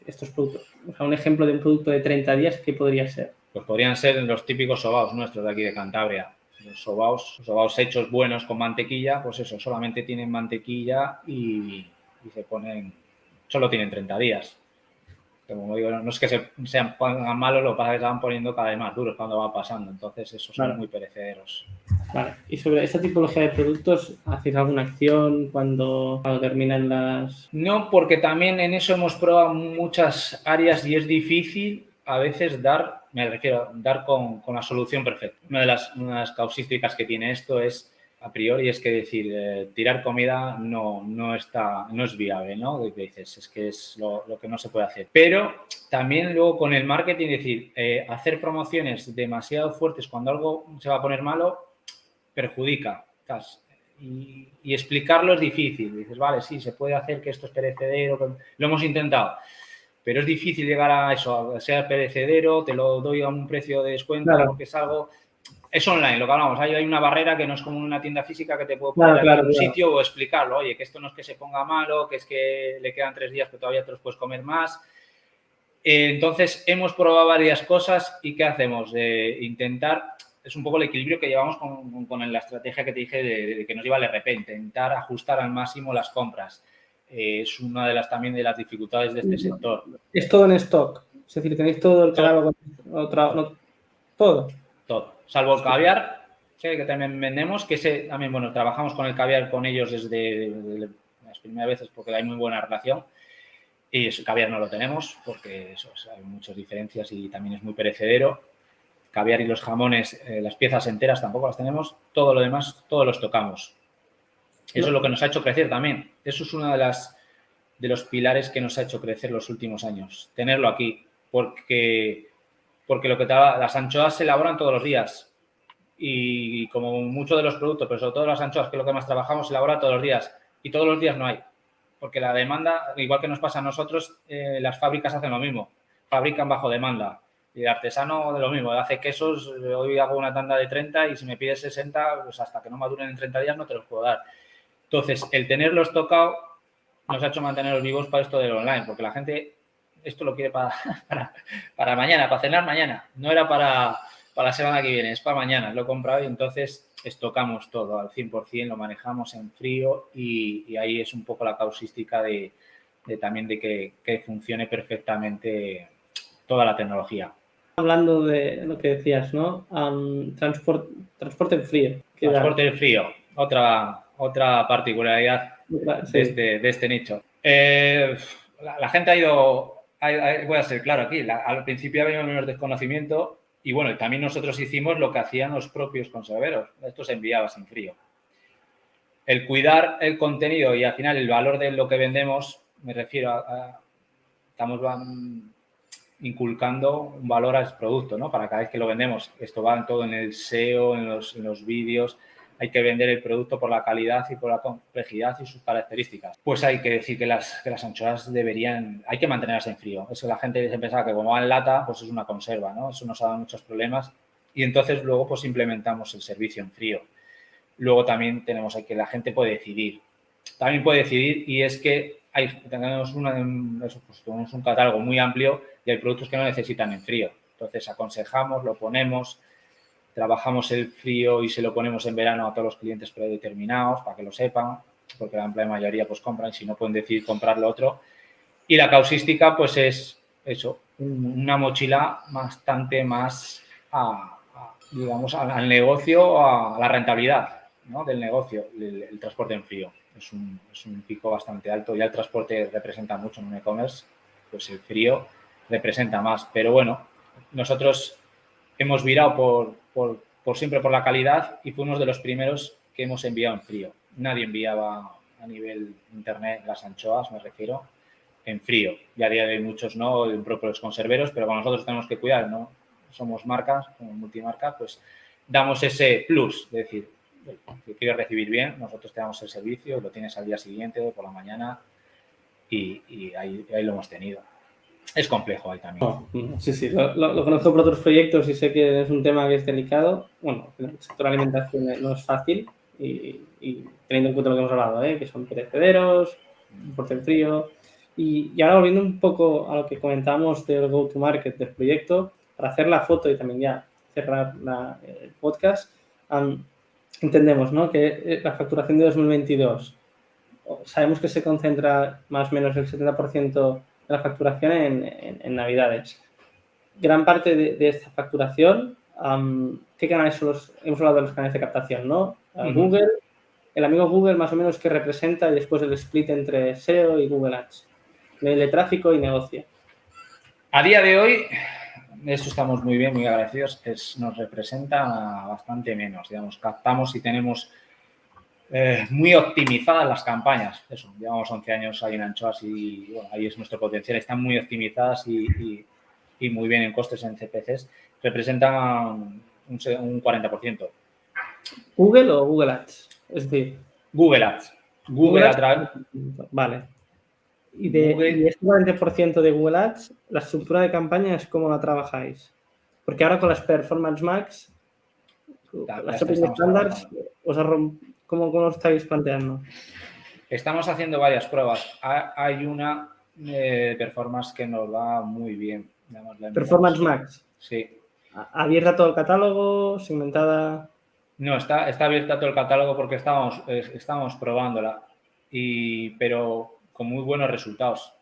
estos productos, o sea, un ejemplo de un producto de 30 días, ¿qué podría ser? Pues podrían ser los típicos sobaos nuestros de aquí de Cantabria. Los sobaos hechos buenos con mantequilla, pues eso, solamente tienen mantequilla y se ponen, solo tienen 30 días. Como digo, no es que sean malos, lo que pasa es que se van poniendo cada vez más duros cuando va pasando. Entonces, esos son muy perecederos. Vale. Y sobre esta tipología de productos, ¿hacéis alguna acción cuando terminan las...? No, porque también en eso hemos probado muchas áreas y es difícil a veces dar con la solución perfecta. Una de las causísticas que tiene esto es, a priori, es que decir, tirar comida no es viable, ¿no? Que dices, es que es lo que no se puede hacer. Pero también luego con el marketing, es decir, hacer promociones demasiado fuertes cuando algo se va a poner malo, perjudica. Y explicarlo es difícil. Dices, vale, sí, se puede hacer que esto es perecedero, lo hemos intentado. Pero es difícil llegar a eso, a ser perecedero, te lo doy a un precio de descuento porque es algo... Es online, lo que hablamos. Hay una barrera que no es como una tienda física que te puedo poner en un sitio o explicarlo. Oye, que esto no es que se ponga malo, que es que le quedan 3 días, pero todavía te los puedes comer más. Entonces, hemos probado varias cosas y ¿qué hacemos? Intentar... Es un poco el equilibrio que llevamos con la estrategia que te dije de que nos lleva al RP, intentar ajustar al máximo las compras. Es una de las dificultades de este sector. ¿Es todo en stock? Es decir, ¿tenéis todo el catálogo? ¿Todo? Todo. Salvo el caviar, que también vendemos, que ese también, bueno, trabajamos con el caviar con ellos desde las primeras veces porque hay muy buena relación. Y el caviar no lo tenemos porque hay muchas diferencias y también es muy perecedero. Caviar y los jamones, las piezas enteras tampoco las tenemos. Todo lo demás, todos los tocamos. Eso es lo que nos ha hecho crecer también. Eso es uno de los pilares que nos ha hecho crecer los últimos años. Tenerlo aquí. Porque las anchoas se elaboran todos los días. Y como muchos de los productos, pero sobre todo las anchoas, que es lo que más trabajamos, se elabora todos los días. Y todos los días no hay. Porque la demanda, igual que nos pasa a nosotros, las fábricas hacen lo mismo. Fabrican bajo demanda. Y de artesano de lo mismo, hace quesos, hoy hago una tanda de 30 y si me pides 60, pues hasta que no maduren en 30 días no te los puedo dar. Entonces, el tenerlos tocado nos ha hecho mantenerlos vivos para esto del online, porque la gente esto lo quiere para mañana, para cenar mañana. No era para la semana que viene, es para mañana. Lo he comprado y entonces estocamos todo al 100%, lo manejamos en frío y ahí es un poco la causística de también de que funcione perfectamente toda la tecnología. Hablando de lo que decías, ¿no? Transporte en frío. Transporte en frío, otra particularidad Sí. de este nicho. La gente ha ido, voy a ser claro aquí, al principio había menos desconocimiento y bueno, también nosotros hicimos lo que hacían los propios conserveros. Esto se enviaba sin frío. El cuidar el contenido y al final el valor de lo que vendemos, me refiero estamos inculcando un valor al producto, ¿no? Para cada vez que lo vendemos. Esto va todo en el SEO, en los vídeos. Hay que vender el producto por la calidad y por la complejidad y sus características. Pues hay que decir que las anchoas hay que mantenerlas en frío. Eso la gente se pensaba que como va en lata, pues es una conserva, ¿no? Eso nos ha dado muchos problemas. Y entonces luego pues implementamos el servicio en frío. Luego también tenemos que la gente puede decidir. También puede decidir y es que tenemos un catálogo muy amplio y hay productos que no necesitan en frío. Entonces aconsejamos, lo ponemos, trabajamos el frío y se lo ponemos en verano a todos los clientes predeterminados para que lo sepan, porque la amplia mayoría pues compran y si no pueden decidir comprar lo otro. Y la causística pues es eso, una mochila bastante más digamos al negocio, a la rentabilidad, ¿no? Del negocio, el transporte en frío. Es un pico bastante alto. Ya el transporte representa mucho en un e-commerce, pues el frío representa más. Pero bueno, nosotros hemos virado siempre por la calidad y fuimos de los primeros que hemos enviado en frío. Nadie enviaba a nivel internet las anchoas, me refiero, en frío. Y a día de hoy muchos no, de propios conserveros, pero cuando nosotros tenemos que cuidar, ¿no? Somos marcas, como multimarca, pues damos ese plus, es decir, si quieres recibir bien, nosotros te damos el servicio, lo tienes al día siguiente, por la mañana, y ahí lo hemos tenido. Es complejo ahí también. Sí, lo conozco por otros proyectos y sé que es un tema que es delicado. Bueno, el sector alimentación no es fácil y teniendo en cuenta lo que hemos hablado, que son perecederos, transporte en frío. Y ahora volviendo un poco a lo que comentamos del go-to-market del proyecto, para hacer la foto y también ya cerrar el podcast, entendemos, ¿no?, que la facturación de 2022, sabemos que se concentra más o menos el 70% de la facturación en Navidades. Gran parte de esta facturación, ¿qué canales son hemos hablado de los canales de captación, ¿no? Google, el amigo Google más o menos que representa y después el split entre SEO y Google Ads, de tráfico y negocio. A día de hoy, eso estamos muy bien, muy agradecidos, nos representa bastante menos, digamos, captamos y tenemos muy optimizadas las campañas. Eso, llevamos 11 años ahí en anchoas y bueno, ahí es nuestro potencial. Están muy optimizadas y muy bien en costes en CPCs. Representan un 40%. ¿Google o Google Ads? Es decir, Google Ads. Google Ads. Vale. Y este 40% de Google Ads, la estructura de campañas, ¿cómo la trabajáis? Porque ahora con las Performance Max, las shopping standards, ¿cómo lo estáis planteando? Estamos haciendo varias pruebas. Hay una performance que nos va muy bien. Performance Max. Sí. ¿Abierta todo el catálogo? ¿Segmentada? No, está abierta todo el catálogo porque estábamos probándola, pero con muy buenos resultados.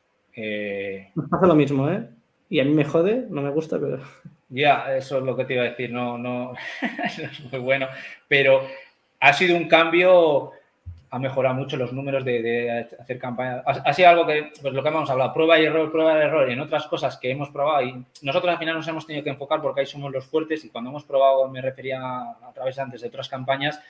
Nos pasa lo mismo, ¿eh? Y a mí me jode, no me gusta, pero... Ya, eso es lo que te iba a decir, no es muy bueno, pero ha sido un cambio, ha mejorado mucho los números de hacer campañas. Ha sido algo que, pues lo que hemos hablado, prueba y error, y en otras cosas que hemos probado y nosotros al final nos hemos tenido que enfocar porque ahí somos los fuertes y cuando hemos probado, me refería a través antes de otras campañas,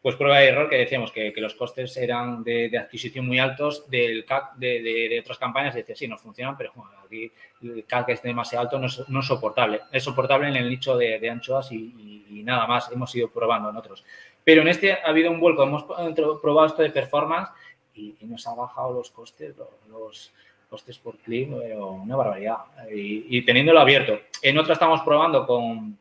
pues prueba y error que decíamos que los costes eran de adquisición muy altos del CAC de otras campañas y decía, sí, nos funcionan, pero bueno, aquí el CAC es demasiado alto, no es soportable. Es soportable en el nicho de anchoas y nada más, hemos ido probando en otros. Pero en este ha habido un vuelco, hemos probado esto de performance y nos ha bajado los costes, costes por clic, pero una barbaridad. Y teniéndolo abierto. En otra estamos probando con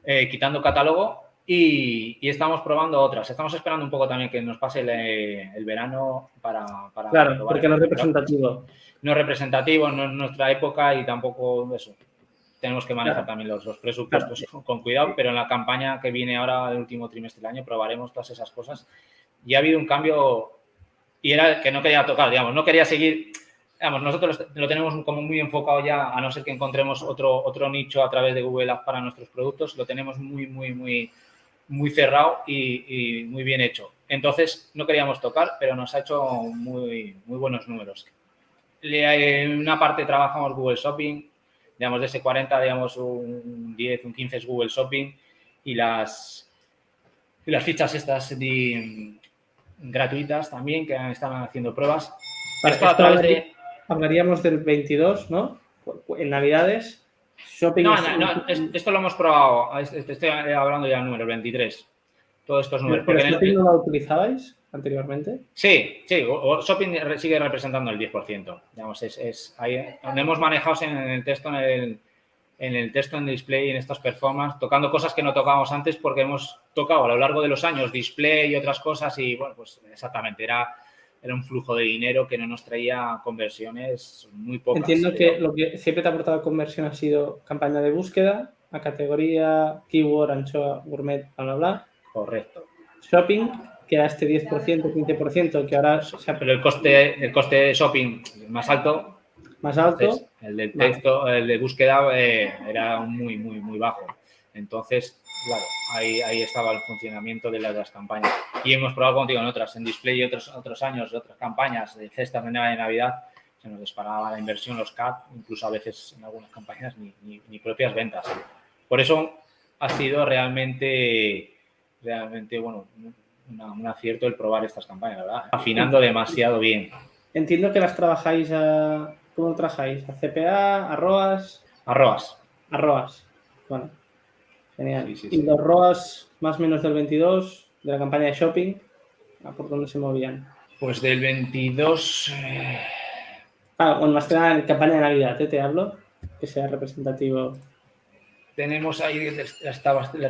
quitando catálogo y estamos probando otras. Estamos esperando un poco también que nos pase el verano para Claro, probar. porque no es representativo. No es representativo, no es nuestra época y tampoco eso. Tenemos que manejar Claro. también los presupuestos con cuidado, pero en la campaña que viene ahora, el último trimestre del año, probaremos todas esas cosas. Y ha habido un cambio y era que no quería tocar, digamos, no quería seguir. Digamos, nosotros lo tenemos como muy enfocado ya, a no ser que encontremos otro nicho a través de Google Ads para nuestros productos, lo tenemos muy cerrado y muy bien hecho. Entonces, no queríamos tocar, pero nos ha hecho muy buenos números. En una parte trabajamos Google Shopping, digamos, de ese 40, digamos, un 10, un 15 es Google Shopping y las fichas estas gratuitas también, que están haciendo pruebas. Vale, Esto a través de... Hablaríamos del 22, ¿no? En Navidades. Shopping No, esto lo hemos probado. Estoy hablando ya del número 23. Todos estos números. ¿Pero Porque Shopping no lo utilizabais anteriormente? Sí. Shopping sigue representando el 10%. Digamos, ahí donde hemos manejado en el texto, en el texto, en display, en estas performances, tocando cosas que no tocábamos antes porque hemos tocado a lo largo de los años display y otras cosas y, bueno, pues exactamente, era un flujo de dinero que no nos traía conversiones muy pocas. Entiendo que lo que siempre te ha aportado conversión ha sido campaña de búsqueda, a categoría, keyword, anchoa, gourmet, bla, bla, bla. Correcto. Shopping, que era este 10%, 15%, que ahora... Pero el coste de shopping más alto. Más alto. Entonces, el del texto, vale. El de búsqueda era muy bajo. Entonces, claro, ahí estaba el funcionamiento de las campañas. Y hemos probado contigo en otras, en display y otros años, otras campañas de cestas de Navidad, se nos disparaba la inversión, los CAC, incluso a veces en algunas campañas ni propias ventas. Por eso ha sido realmente bueno, un acierto el probar estas campañas, ¿verdad? Afinando demasiado bien. Entiendo que las trabajáis a... ¿Cómo lo trabajáis? ¿A CPA? ¿A ROAS? A ROAS. A ROAS. Bueno, genial. Sí. ¿Y los ROAS más o menos del 22, de la campaña de shopping, por dónde se movían? Pues del 22... bueno, más que nada en campaña de Navidad, te hablo, que sea representativo. Tenemos ahí, las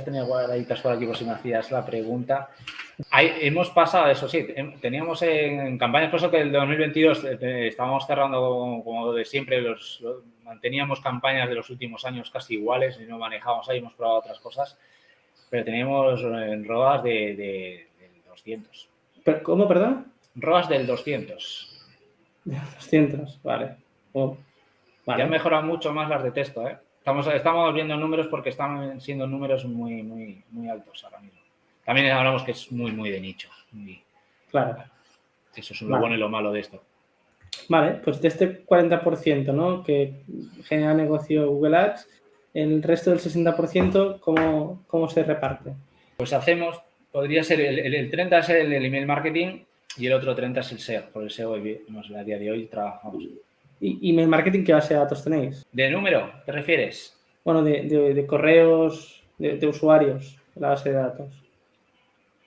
tenía guardaditas por aquí por si me hacías la pregunta. Hemos pasado, eso sí, teníamos en campañas, por eso que el 2022 estábamos cerrando como de siempre, manteníamos campañas de los últimos años casi iguales y no manejábamos ahí, hemos probado otras cosas, pero teníamos en ROAS del 200. ¿Cómo, perdón? ROAS del 200. De 200, vale. Vale. Ya han mejorado mucho más las de texto, ¿eh? Estamos viendo números porque están siendo números muy altos ahora mismo. También hablamos que es muy de nicho. Claro. Eso es lo bueno y lo malo de esto. Vale, pues de este 40%, ¿no? Que genera negocio Google Ads, el resto del 60%, ¿cómo se reparte? Pues podría ser el 30 es el email marketing y el otro 30 es el SEO. Por el SEO a día de hoy trabajamos. ¿Y email marketing qué base de datos tenéis? ¿De número te refieres? Bueno, de correos, de usuarios, de la base de datos.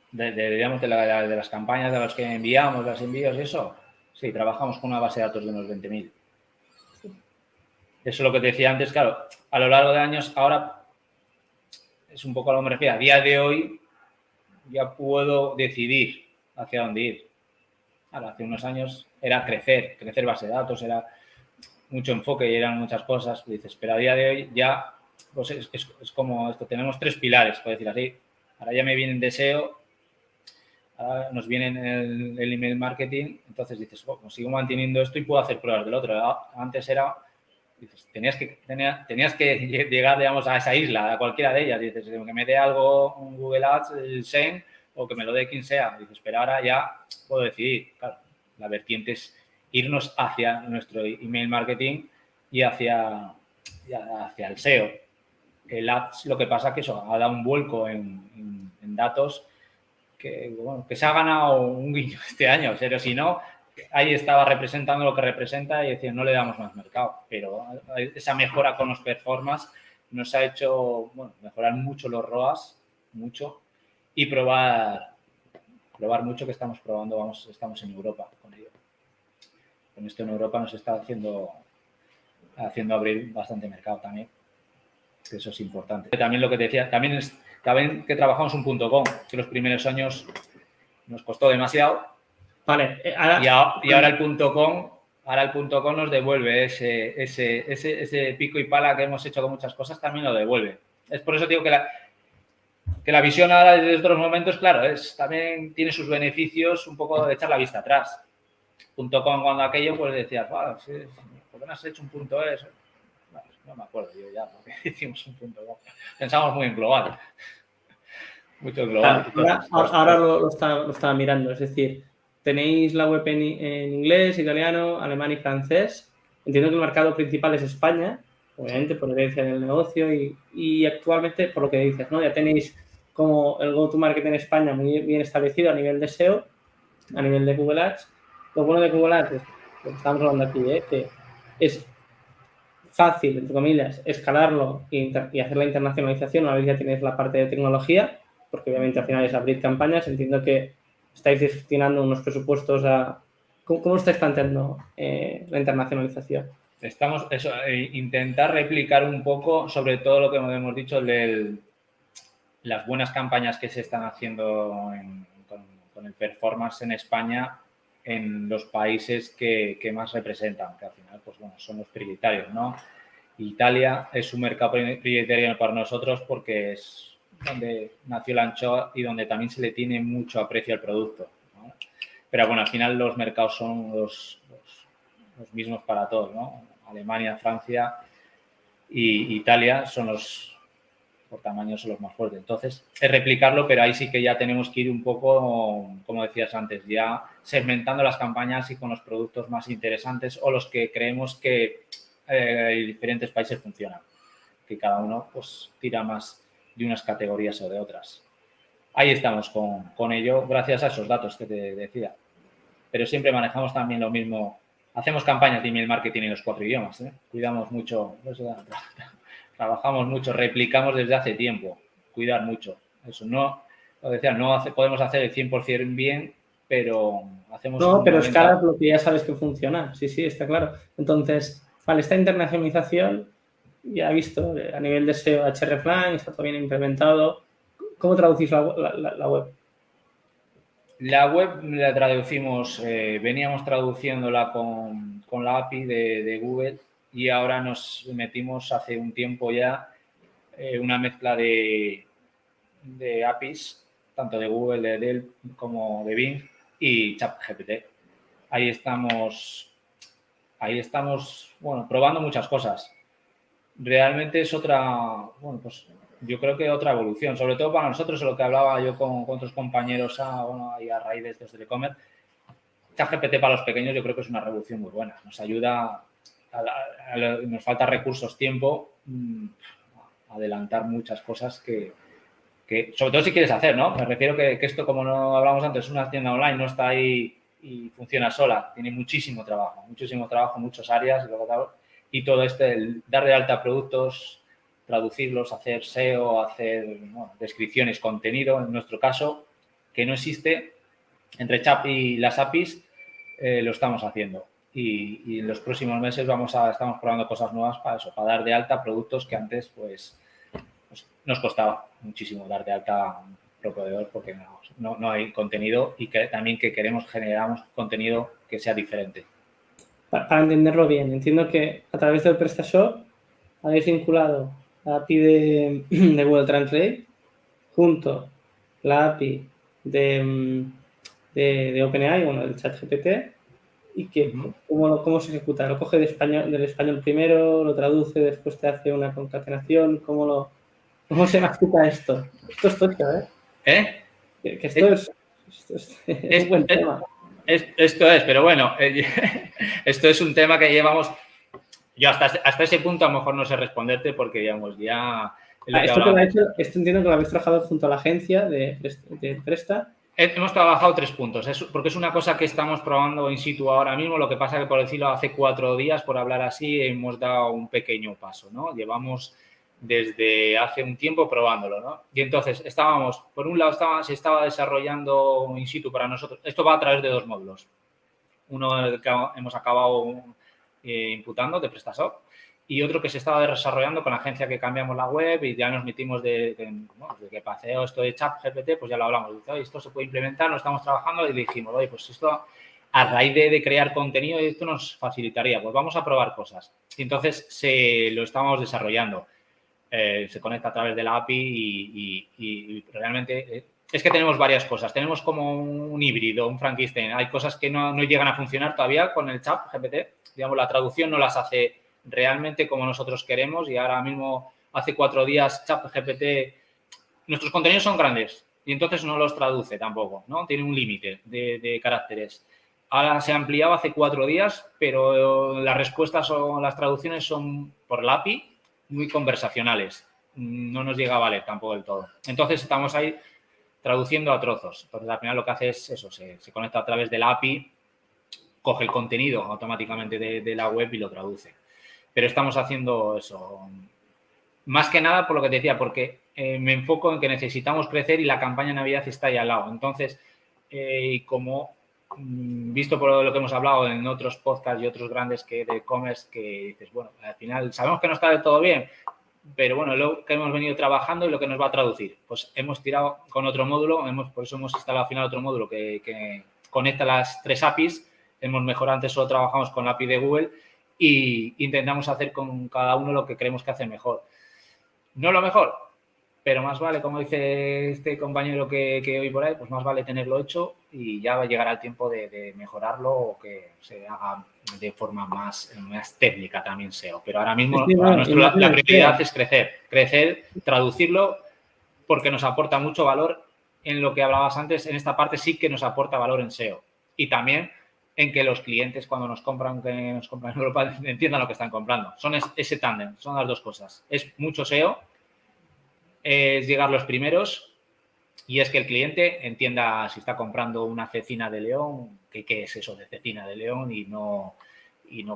Digamos, de las campañas de las que enviamos, los envíos y eso. Sí, trabajamos con una base de datos de unos 20.000. Eso es lo que te decía antes, claro, a lo largo de años, ahora es un poco a lo que me refiero. A día de hoy ya puedo decidir hacia dónde ir. Ahora, hace unos años era crecer base de datos, era mucho enfoque y eran muchas cosas. Dices, pero a día de hoy ya pues es como esto, tenemos 3 pilares, por decir así. Ahora ya me viene SEO, ahora nos viene el email marketing, entonces dices, pues sigo manteniendo esto y puedo hacer pruebas del otro. Antes era, dices, tenías que llegar, digamos, a esa isla, a cualquiera de ellas. Dices, que me dé algo un Google Ads, el SEM, o que me lo dé quien sea. Dices, pero ahora ya puedo decidir. Claro, la vertiente es irnos hacia nuestro email marketing y hacia el SEO. El Ads, lo que pasa es que eso ha dado un vuelco en datos que se ha ganado un guiño este año, pero si no, ahí estaba representando lo que representa y decir, no le damos más mercado. Pero esa mejora con los performance nos ha hecho mejorar mucho los ROAS, mucho, y probar mucho que estamos probando, estamos en Europa con ello. con esto en Europa nos está haciendo abrir bastante mercado también. Eso es importante. También lo que te decía, también que trabajamos un .com, que los primeros años nos costó demasiado. Vale. Y ahora el .com nos devuelve ese pico y pala que hemos hecho con muchas cosas, también lo devuelve. Es por eso digo que la visión ahora desde otros momentos, claro, también tiene sus beneficios un poco de echar la vista atrás. .com cuando aquello, pues decías, bueno, sí, ¿por qué no has hecho un .es? No me acuerdo yo ya, porque hicimos un .com. Pensamos muy en global. Mucho global. Ahora lo estaba mirando, es decir, tenéis la web en inglés, italiano, alemán y francés. Entiendo que el mercado principal es España, obviamente por herencia del negocio y actualmente, por lo que dices, ¿no? Ya tenéis como el go-to-market en España muy bien establecido a nivel de SEO, a nivel de Google Ads. Lo bueno de Google Ads es lo que estamos hablando aquí, que es fácil, entre comillas, escalarlo y hacer la internacionalización una vez ya tienes la parte de tecnología, porque obviamente al final es abrir campañas. Entiendo que estáis destinando unos presupuestos a... ¿Cómo estáis planteando la internacionalización? Estamos, intentar replicar un poco sobre todo lo que hemos dicho de las buenas campañas que se están haciendo con el performance en España en los países que más representan, que al final pues bueno, son los prioritarios, ¿no? Italia es un mercado prioritario para nosotros porque es donde nació la anchoa y donde también se le tiene mucho aprecio al producto, ¿no? Pero bueno, al final los mercados son los mismos para todos, ¿no? Alemania, Francia y Italia son por tamaño son los más fuertes. Entonces, es replicarlo, pero ahí sí que ya tenemos que ir un poco, como decías antes, ya segmentando las campañas y con los productos más interesantes o los que creemos que en diferentes países funcionan, que cada uno pues tira más de unas categorías o de otras. Ahí estamos con ello, gracias a esos datos que te decía. Pero siempre manejamos también lo mismo. Hacemos campañas de email marketing en los 4 idiomas, ¿eh? Cuidamos mucho, trabajamos mucho, replicamos desde hace tiempo, cuidar mucho. Eso no, lo decía, podemos hacer el 100% bien, pero hacemos No, un pero 90%. escalas lo que ya sabes que funciona. Sí, sí, está claro. Entonces, vale, esta internacionalización, ya he visto a nivel de SEO, hreflang, está todo bien implementado. ¿Cómo traducís la web? La web la traducimos, veníamos traduciéndola con la API de Google y ahora nos metimos hace un tiempo ya una mezcla de APIs, tanto de Google, de Dell como de Bing y ChatGPT. Ahí estamos, bueno, probando muchas cosas. Realmente es bueno, pues yo creo que otra evolución, sobre todo para nosotros, lo que hablaba yo con otros compañeros bueno, ahí a raíz de estos de e-commerce. ChatGPT para los pequeños yo creo que es una revolución muy buena. Nos ayuda, nos falta recursos, tiempo, adelantar muchas cosas que sobre todo si quieres hacer, ¿no? Me refiero que esto, como no hablamos antes, es una tienda online, no está ahí y funciona sola. Tiene muchísimo trabajo, muchas áreas y todo el dar de alta productos, traducirlos, hacer SEO, hacer descripciones, contenido, en nuestro caso, que no existe, entre Chat y las APIs, lo estamos haciendo. Y en los próximos meses estamos probando cosas nuevas para eso, para dar de alta productos que antes, pues nos costaba muchísimo dar de alta a un proveedor porque no hay contenido y que también generamos contenido que sea diferente. Para entenderlo bien, entiendo que a través del PrestaShop habéis vinculado la API de Google Translate junto la API de OpenAI, bueno, del ChatGPT, y que ¿cómo se ejecuta? ¿Lo coge del español primero, lo traduce, después te hace una concatenación? ¿Cómo se mastica esto? Esto es tocho, ¿eh? Que esto es un buen tema. Esto es, pero bueno, esto es un tema que llevamos... Yo hasta ese punto a lo mejor no sé responderte porque, digamos, ya... Esto entiendo que lo habéis trabajado junto a la agencia de Presta. Hemos trabajado 3 puntos, porque es una cosa que estamos probando in situ ahora mismo. Lo que pasa que, por decirlo, hace 4 días, por hablar así, hemos dado un pequeño paso, ¿no? Llevamos desde hace un tiempo probándolo, ¿no? Y entonces por un lado se estaba desarrollando in situ para nosotros. Esto va a través de 2 módulos. uno que hemos acabado imputando de PrestaShop y otro que se estaba desarrollando con la agencia que cambiamos la web y ya nos metimos de que paseo esto de ChatGPT, pues ya lo hablamos. Dice, esto se puede implementar, lo estamos trabajando y le dijimos, oye, pues esto a raíz de crear contenido esto nos facilitaría, pues vamos a probar cosas. Y entonces lo estamos desarrollando. Se conecta a través de la API y realmente es que tenemos varias cosas. Tenemos como un híbrido, un Frankenstein. Hay cosas que no llegan a funcionar todavía con el chat GPT. Digamos, la traducción no las hace realmente como nosotros queremos y ahora mismo, hace 4 días, ChatGPT, nuestros contenidos son grandes y entonces no los traduce tampoco, ¿no? Tiene un límite de caracteres. Ahora se ha ampliado hace 4 días, pero las respuestas o las traducciones son por la API muy conversacionales. No nos llega a valer tampoco del todo. Entonces estamos ahí traduciendo a trozos. Entonces al final lo que hace es eso, se conecta a través de la API, coge el contenido automáticamente de la web y lo traduce. Pero estamos haciendo eso. Más que nada por lo que te decía, porque me enfoco en que necesitamos crecer y la campaña de Navidad está ahí al lado. Entonces, y como visto por lo que hemos hablado en otros podcasts y otros grandes que de e-commerce, que dices, bueno, al final sabemos que no está del todo bien, pero bueno, lo que hemos venido trabajando y lo que nos va a traducir. Pues hemos tirado con otro módulo, por eso hemos instalado al final otro módulo que conecta las 3 APIs. Hemos mejorado, antes solo trabajamos con la API de Google y intentamos hacer con cada uno lo que creemos que hace mejor. No lo mejor, pero más vale, como dice este compañero que oí por ahí, pues más vale tenerlo hecho y ya llegará el tiempo de mejorarlo o que se haga de forma más técnica también SEO. Pero ahora mismo la prioridad es crecer, traducirlo, porque nos aporta mucho valor en lo que hablabas antes. En esta parte sí que nos aporta valor en SEO. Y también en que los clientes cuando nos compran en Europa entiendan lo que están comprando. Son ese tándem, son las dos cosas. Es mucho SEO, es llegar los primeros y es que el cliente entienda si está comprando una cecina de león, qué es eso de cecina de león y no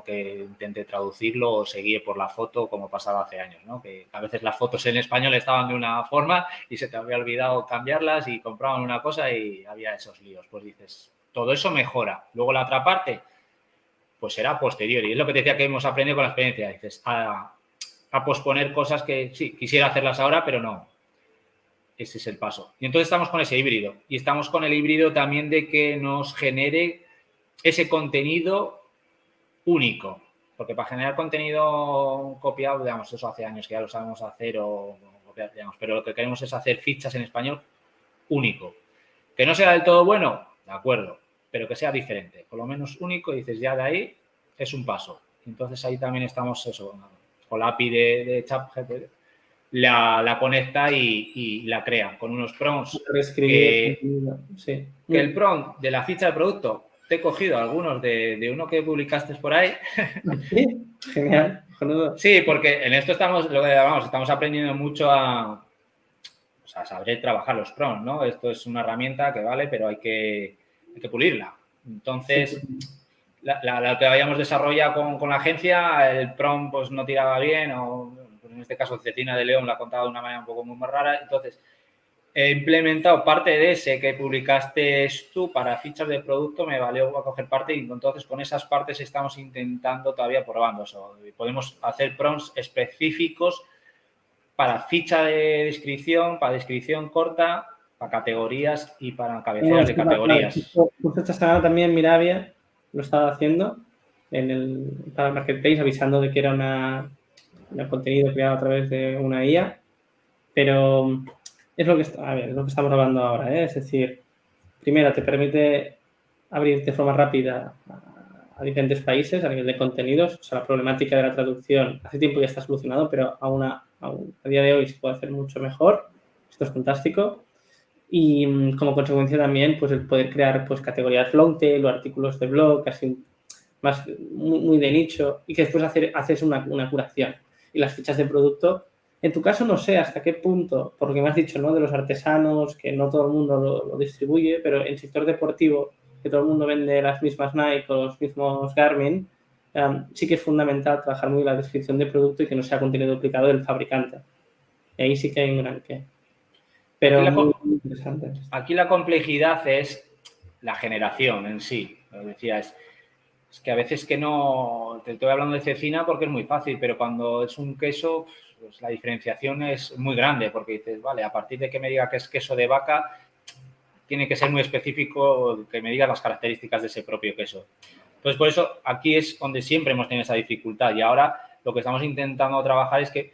que intente traducirlo o se guíe por la foto como pasaba hace años, ¿no? Que a veces las fotos en español estaban de una forma y se te había olvidado cambiarlas y compraban una cosa y había esos líos. Pues dices, todo eso mejora. Luego la otra parte, pues será posterior. Y es lo que te decía que hemos aprendido con la experiencia. Dices, a posponer cosas que sí, quisiera hacerlas ahora, pero no. Ese es el paso. Y entonces estamos con ese híbrido. Y estamos con el híbrido también de que nos genere ese contenido único. Porque para generar contenido copiado, digamos, eso hace años que ya lo sabemos hacer digamos, pero lo que queremos es hacer fichas en español único. Que no sea del todo bueno, de acuerdo, pero que sea diferente. Por lo menos único, y dices, ya de ahí es un paso. Entonces ahí también estamos eso, con la API de ChatGPT, la conecta y la crea con unos prompts. Sí. Que el prompt de la ficha de producto, te he cogido algunos de uno que publicaste por ahí. Sí, genial. Sí, porque en esto estamos aprendiendo mucho a saber trabajar los prompts, ¿no? Esto es una herramienta que vale, pero hay que pulirla. Entonces, la que habíamos desarrollado con la agencia, el prompt pues no tiraba bien, o en este caso cecina de león la contaba de una manera un poco muy rara. Entonces, he implementado parte de ese que publicaste tú para fichas de producto, me valió a coger parte y entonces con esas partes estamos intentando todavía probando eso. Podemos hacer prompts específicos para ficha de descripción, para descripción corta, para categorías y para cabeceras de categorías. Justo esta semana también Miravia lo estaba haciendo para el Marketplace, avisando de que era un contenido creado a través de una IA, pero es lo que estamos hablando ahora, ¿eh? Es decir, primero te permite abrir de forma rápida a diferentes países a nivel de contenidos. O sea, la problemática de la traducción hace tiempo ya está solucionado, pero aún a día de hoy se puede hacer mucho mejor. Esto es fantástico. Y como consecuencia también, pues el poder crear pues categorías long tail o artículos de blog, así más muy de nicho, y que después haces una curación. Y las fichas de producto, en tu caso no sé hasta qué punto, por lo que me has dicho, ¿no? De los artesanos, que no todo el mundo lo distribuye, pero en el sector deportivo, que todo el mundo vende las mismas Nike o los mismos Garmin, sí que es fundamental trabajar muy la descripción de producto y que no sea contenido duplicado del fabricante. Y ahí sí que hay un gran qué. Pero muy interesante. Aquí la complejidad es la generación en sí. Lo decía, es Es que a veces que no, te estoy hablando de cecina porque es muy fácil, pero cuando es un queso, pues la diferenciación es muy grande, porque dices, vale, a partir de que me diga que es queso de vaca, tiene que ser muy específico que me diga las características de ese propio queso. Entonces, por eso aquí es donde siempre hemos tenido esa dificultad y ahora lo que estamos intentando trabajar es que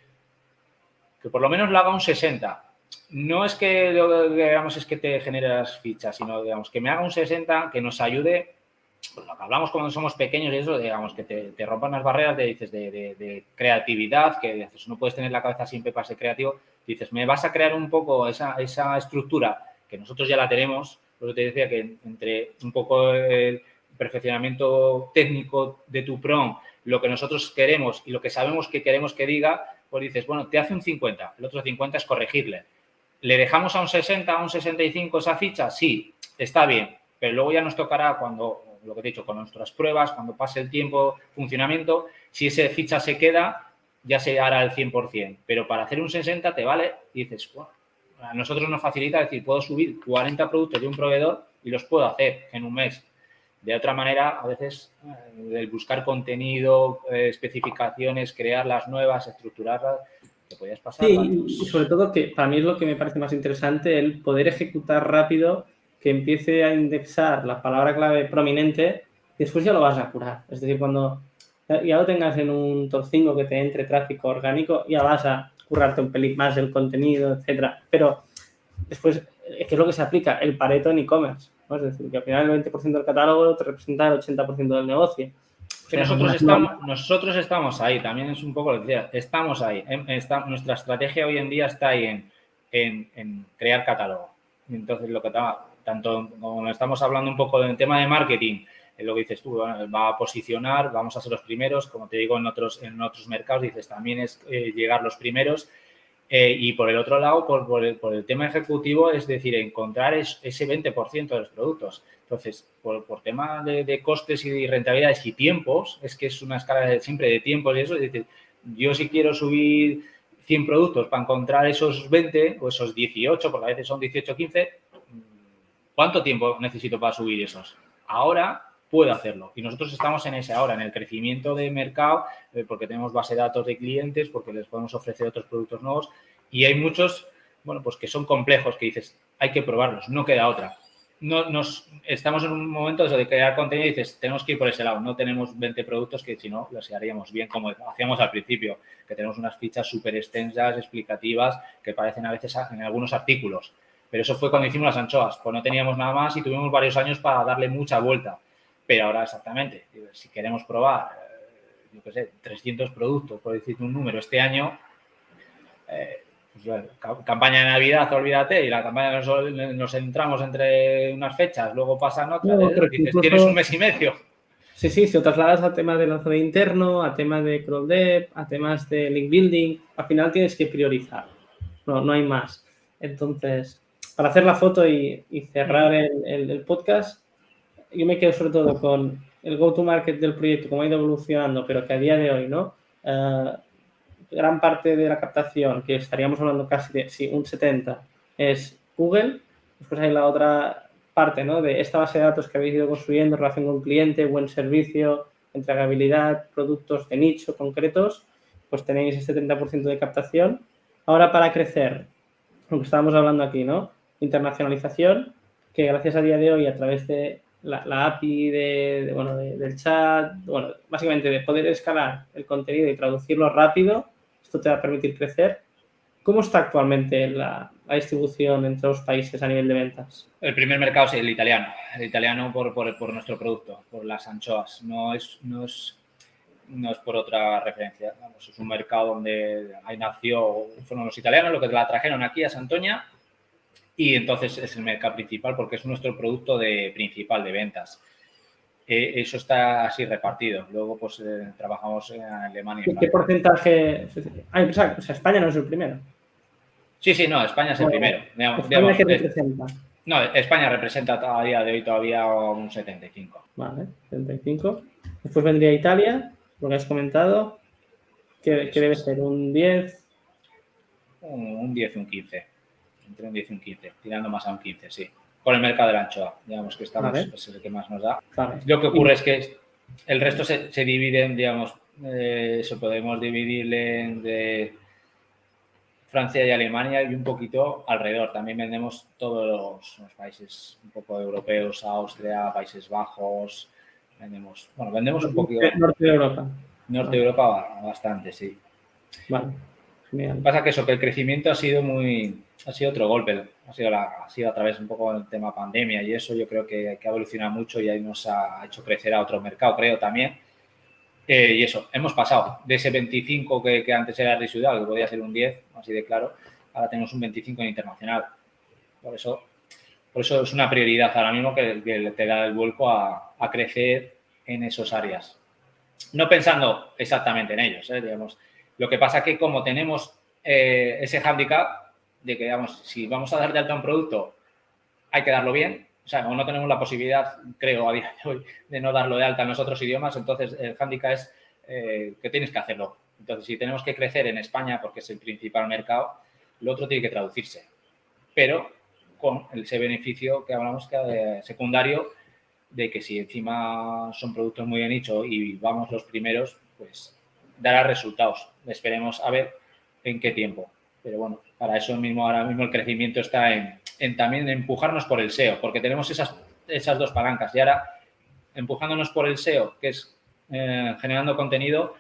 por lo menos lo haga un 60. No es que lo que hagamos es que te genere las fichas, sino digamos que me haga un 60 que nos ayude, pues lo que hablamos cuando somos pequeños y eso, digamos que te rompan las barreras de creatividad, que dices, no puedes tener la cabeza siempre para ser creativo, dices, me vas a crear un poco esa estructura que nosotros ya la tenemos, por eso te decía que entre un poco el perfeccionamiento técnico de tu PROM, lo que nosotros queremos y lo que sabemos que queremos que diga, pues dices, bueno, te hace un 50, el otro 50 es corregirle. ¿Le dejamos a un 60, a un 65 esa ficha? Sí, está bien, pero luego ya nos tocará cuando, lo que te he dicho, con nuestras pruebas, cuando pase el tiempo, funcionamiento, si esa ficha se queda, ya se hará el 100%, pero para hacer un 60 te vale y dices, bueno, a nosotros nos facilita decir, puedo subir 40 productos de un proveedor y los puedo hacer en un mes. De otra manera, a veces, el buscar contenido, especificaciones, crearlas nuevas, estructurarlas, te podías pasar Y sobre todo que para mí es lo que me parece más interesante, el poder ejecutar rápido, que empiece a indexar la palabra clave prominente y después ya lo vas a curar. Es decir, cuando ya lo tengas en un top 5 que te entre tráfico orgánico, ya vas a currarte un pelín más el contenido, etcétera. Pero después, ¿qué es lo que se aplica? El Pareto en e-commerce, ¿no? Es decir, que al final el 20% del catálogo te representa el 80% del negocio. Que nosotros estamos ahí, también es un poco lo que decía, estamos ahí. Nuestra estrategia hoy en día está ahí en crear catálogo. Entonces, lo que tanto como estamos hablando un poco del tema de marketing, lo que dices tú, va a posicionar, vamos a ser los primeros, como te digo, en otros mercados, dices, también es llegar los primeros. Y por el otro lado, por el tema ejecutivo, es decir, encontrar ese 20% de los productos. Entonces, por tema de costes y rentabilidades y tiempos, es que es una escala siempre de tiempos y eso. Es decir, yo si quiero subir 100 productos para encontrar esos 20 o esos 18, porque a veces son 18 o 15, ¿cuánto tiempo necesito para subir esos? Ahora puedo hacerlo. Y nosotros estamos en ese ahora, en el crecimiento de mercado, porque tenemos base de datos de clientes, porque les podemos ofrecer otros productos nuevos. Y hay muchos, bueno, pues que son complejos, que dices, hay que probarlos, no queda otra. Estamos en un momento de crear contenido y dices, tenemos que ir por ese lado. No tenemos 20 productos que si no los haríamos bien como hacíamos al principio, que tenemos unas fichas súper extensas, explicativas, que parecen a veces en algunos artículos. Pero eso fue cuando hicimos las anchoas, pues no teníamos nada más y tuvimos varios años para darle mucha vuelta. Pero ahora exactamente, si queremos probar, yo qué sé, 300 productos, por decirte un número, este año, pues bueno, campaña de Navidad, olvídate, y la campaña nos entramos entre unas fechas, luego pasan otras, no, pero dices, tienes un mes y medio. Sí, si lo trasladas a temas de lanzamiento interno, a temas de crawl dev, a temas de link building, al final tienes que priorizar. No hay más. Entonces, para hacer la foto y cerrar el podcast, yo me quedo sobre todo con el go-to-market del proyecto, cómo ha ido evolucionando, pero que a día de hoy, ¿no? Gran parte de la captación, que estaríamos hablando casi de, sí, un 70, es Google. Después hay la otra parte, ¿no? De esta base de datos que habéis ido construyendo, relación con cliente, buen servicio, entregabilidad, productos de nicho concretos, pues tenéis ese 70% de captación. Ahora para crecer, lo que estábamos hablando aquí, ¿no? Internacionalización, que gracias a día de hoy a través de la API del chat, bueno, básicamente de poder escalar el contenido y traducirlo rápido, esto te va a permitir crecer. ¿Cómo está actualmente la distribución entre los países a nivel de ventas? El primer mercado es el italiano por nuestro producto, por las anchoas. No es por otra referencia. Vamos, es un mercado donde ahí fueron los italianos los que la trajeron aquí a Santoña y entonces es el mercado principal porque es nuestro producto principal de ventas. Eso está así repartido. Luego, pues, trabajamos en Alemania. ¿Qué porcentaje? O sea, España no es el primero. Sí, no, España es el primero. ¿España qué representa? No, España representa a día de hoy todavía un 75. Vale, 75. Después vendría Italia, lo que has comentado, que debe ser un 10. Un 10 y un 15. Entre un 10 y un 15, tirando más a un 15, sí. Por el mercado de la anchoa, digamos que estamos, vale. Es el que más nos da. Vale. Lo que ocurre es que El resto se divide en, digamos, eso podemos dividirle entre Francia y Alemania y un poquito alrededor. También vendemos todos los países un poco europeos, Austria, Países Bajos. Vendemos un poquito. Norte de Europa. Norte de Europa bastante, sí. Vale, genial. Pasa que eso, que el crecimiento ha sido otro golpe. Ha sido a través un poco del tema pandemia y eso yo creo que ha evolucionado mucho y ahí nos ha hecho crecer a otro mercado, creo también. Y eso, hemos pasado de ese 25 que antes era residual, que podía ser un 10, así de claro, ahora tenemos un 25 en internacional. Por eso es una prioridad ahora mismo que te da el vuelco a crecer en esas áreas. No pensando exactamente en ellos, digamos. Lo que pasa que como tenemos ese hándicap de que, digamos, si vamos a dar de alta un producto, hay que darlo bien. O sea, como no tenemos la posibilidad, creo, a día de hoy, de no darlo de alta en los otros idiomas, entonces el hándicap es que tienes que hacerlo. Entonces, si tenemos que crecer en España, porque es el principal mercado, lo otro tiene que traducirse. Pero con ese beneficio que hablamos secundario de que si encima son productos muy de nicho y vamos los primeros, pues dará resultados. Esperemos a ver en qué tiempo. Pero bueno, para eso mismo ahora mismo el crecimiento está en también empujarnos por el SEO, porque tenemos esas dos palancas. Y ahora, empujándonos por el SEO, que es generando contenido,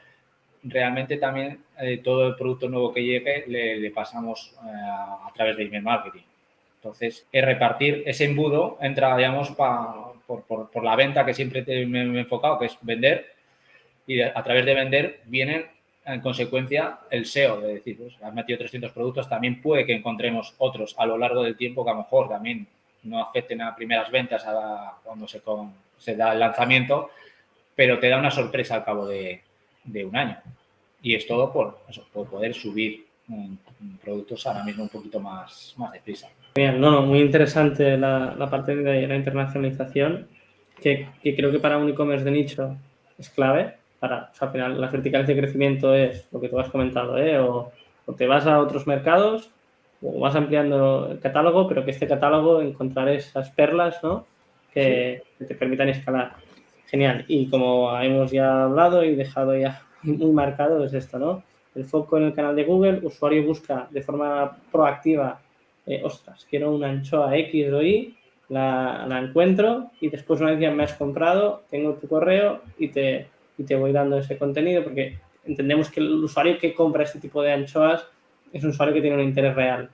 realmente también todo el producto nuevo que llegue le pasamos a través de email marketing. Entonces, es repartir ese embudo, entra, digamos, por la venta que siempre me he enfocado, que es vender, y a través de vender viene en consecuencia el SEO, de decir, pues, has metido 300 productos, también puede que encontremos otros a lo largo del tiempo que a lo mejor también no afecten a primeras ventas cuando se da el lanzamiento, pero te da una sorpresa al cabo de un año. Y es todo por poder subir productos ahora mismo un poquito más deprisa. Bien, muy interesante la parte de la internacionalización, que creo que para un e-commerce de nicho es clave. O sea, al final, las verticales de crecimiento es lo que tú has comentado, o te vas a otros mercados o vas ampliando el catálogo, pero que este catálogo encontrar esas perlas, ¿no? Que te permitan escalar. Genial. Y como hemos ya hablado y dejado ya muy marcado, es esto, ¿no? El foco en el canal de Google, usuario busca de forma proactiva, ostras, quiero una anchoa X o Y, la encuentro y después una vez ya me has comprado, tengo tu correo y te voy dando ese contenido porque entendemos que el usuario que compra este tipo de anchoas es un usuario que tiene un interés real.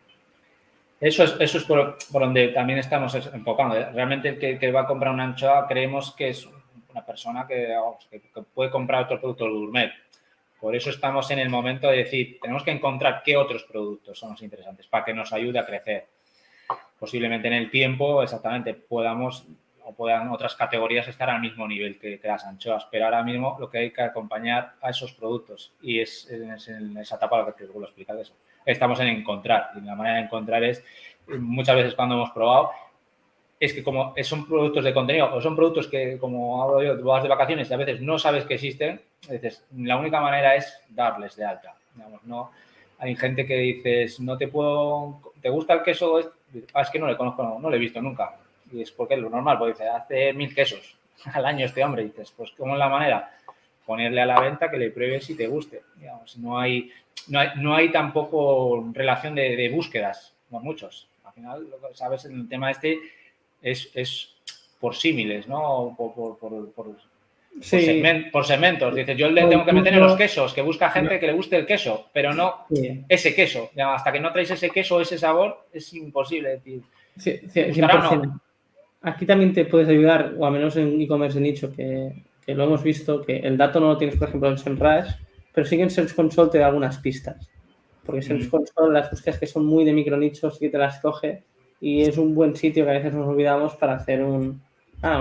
Eso es por donde también estamos enfocando. Realmente el que va a comprar una anchoa creemos que es una persona que puede comprar otro producto gourmet. Por eso estamos en el momento de decir, tenemos que encontrar qué otros productos son los interesantes para que nos ayude a crecer. Posiblemente en el tiempo exactamente puedan otras categorías estar al mismo nivel que las anchoas, pero ahora mismo lo que hay que acompañar a esos productos y es en esa etapa lo que te vuelvo a explicar eso. Estamos en encontrar y la manera de encontrar es muchas veces cuando hemos probado es que como son productos de contenido o son productos que como hablo yo, vas de vacaciones y a veces no sabes que existen, entonces la única manera es darles de alta. Digamos, no, hay gente que dices, no te puedo, ¿te gusta el queso? Es que no le conozco, no lo he visto nunca. Y es porque es lo normal, porque dice, hace 1000 quesos al año este hombre. Y dices, pues ¿cómo es la manera? Ponerle a la venta que le pruebes y te guste. Digamos, no hay tampoco relación de búsquedas, por muchos. Al final, lo que sabes, en el tema este es por símiles, ¿no? Por segmentos. Dices, yo le tengo que meter en los quesos, que busca gente que le guste el queso, pero no ese queso. Hasta que no traes ese queso, ese sabor, es imposible decir. Sí, 100%. No. Aquí también te puedes ayudar, o al menos en e-commerce de nicho, que lo hemos visto, que el dato no lo tienes, por ejemplo, en SEMrush, pero sí que en Search Console te da algunas pistas. Porque Search Console, las búsquedas que son muy de micro nichos, sí que te las coge y es un buen sitio que a veces nos olvidamos para hacer un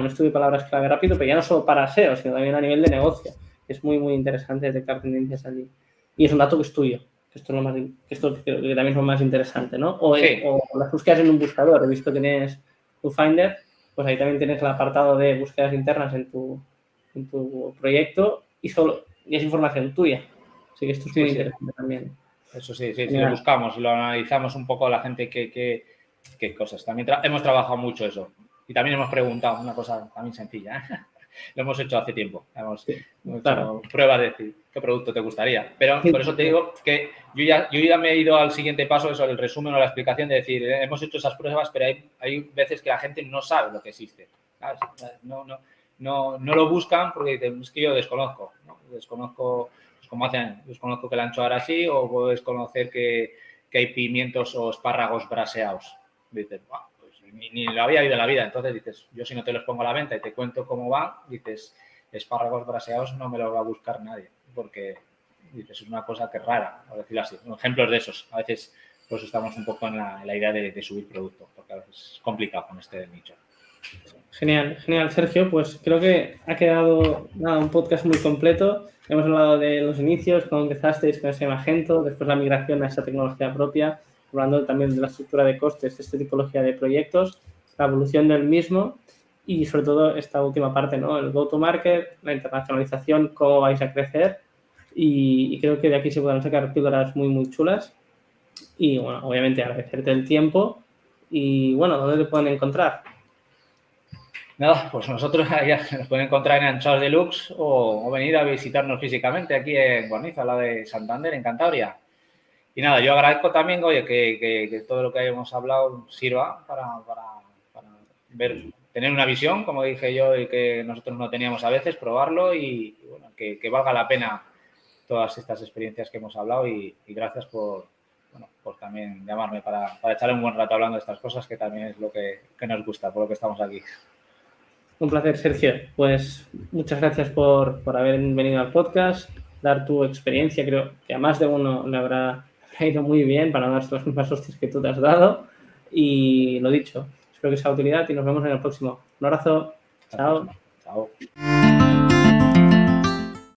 estudio de palabras clave rápido, pero ya no solo para SEO, sino también a nivel de negocio. Es muy, muy interesante detectar tendencias allí. Y es un dato que es tuyo. Esto creo que también es lo más interesante, ¿no? O las búsquedas en un buscador. He visto que tienes tu Finder, pues ahí también tienes el apartado de búsquedas internas en tu proyecto y es información tuya. Así que esto es muy interesante también. Eso sí, lo buscamos, lo analizamos un poco a la gente qué cosas. También hemos trabajado mucho eso. Y también hemos preguntado una cosa también sencilla. lo hemos hecho hace tiempo. Hemos claro. hecho pruebas de decir qué producto te gustaría. Pero por eso te digo que yo ya me he ido al siguiente paso, eso, el resumen o la explicación de decir, hemos hecho esas pruebas, pero hay veces que la gente no sabe lo que existe. ¿Sabes? No lo buscan porque dicen, es que yo desconozco, ¿no? Desconozco pues, cómo hacen, desconozco que la anchoa era así, o puedo desconocer que hay pimientos o espárragos braseados. Dices, bah, pues ni lo había oído en la vida. Entonces dices, yo si no te los pongo a la venta y te cuento cómo va, dices, espárragos braseados no me lo va a buscar nadie, porque dices, es una cosa que es rara, por decirlo así. Ejemplos de esos. A veces pues estamos un poco en la idea de subir producto, porque a veces es complicado con este nicho. Genial, genial, Sergio. Pues creo que ha quedado un podcast muy completo. Hemos hablado de los inicios, cómo empezasteis con ese Magento, después la migración a esa tecnología propia, hablando también de la estructura de costes de esta tipología de proyectos, la evolución del mismo y sobre todo esta última parte, ¿no? El go-to-market, la internacionalización, cómo vais a crecer y creo que de aquí se pueden sacar píldoras muy, muy chulas. Y bueno, obviamente agradecerte el tiempo y bueno, ¿dónde te pueden encontrar? Nada, pues nosotros ya nos pueden encontrar en Anchoas Deluxe o venir a visitarnos físicamente aquí en Guarniza, la de Santander, en Cantabria. Y nada, yo agradezco también, oye, que todo lo que hemos hablado sirva para ver, tener una visión, como dije yo, y que nosotros no teníamos a veces, probarlo y bueno, que valga la pena todas estas experiencias que hemos hablado y gracias por también llamarme para echar un buen rato hablando de estas cosas, que también es lo que nos gusta, por lo que estamos aquí. Un placer, Sergio. Pues muchas gracias por haber venido al podcast, dar tu experiencia. Creo que a más de uno le habrá ido muy bien para no dar las mismas hostias que tú te has dado. Y lo dicho, espero que sea de utilidad y nos vemos en el próximo. Un abrazo. Chao. Chao.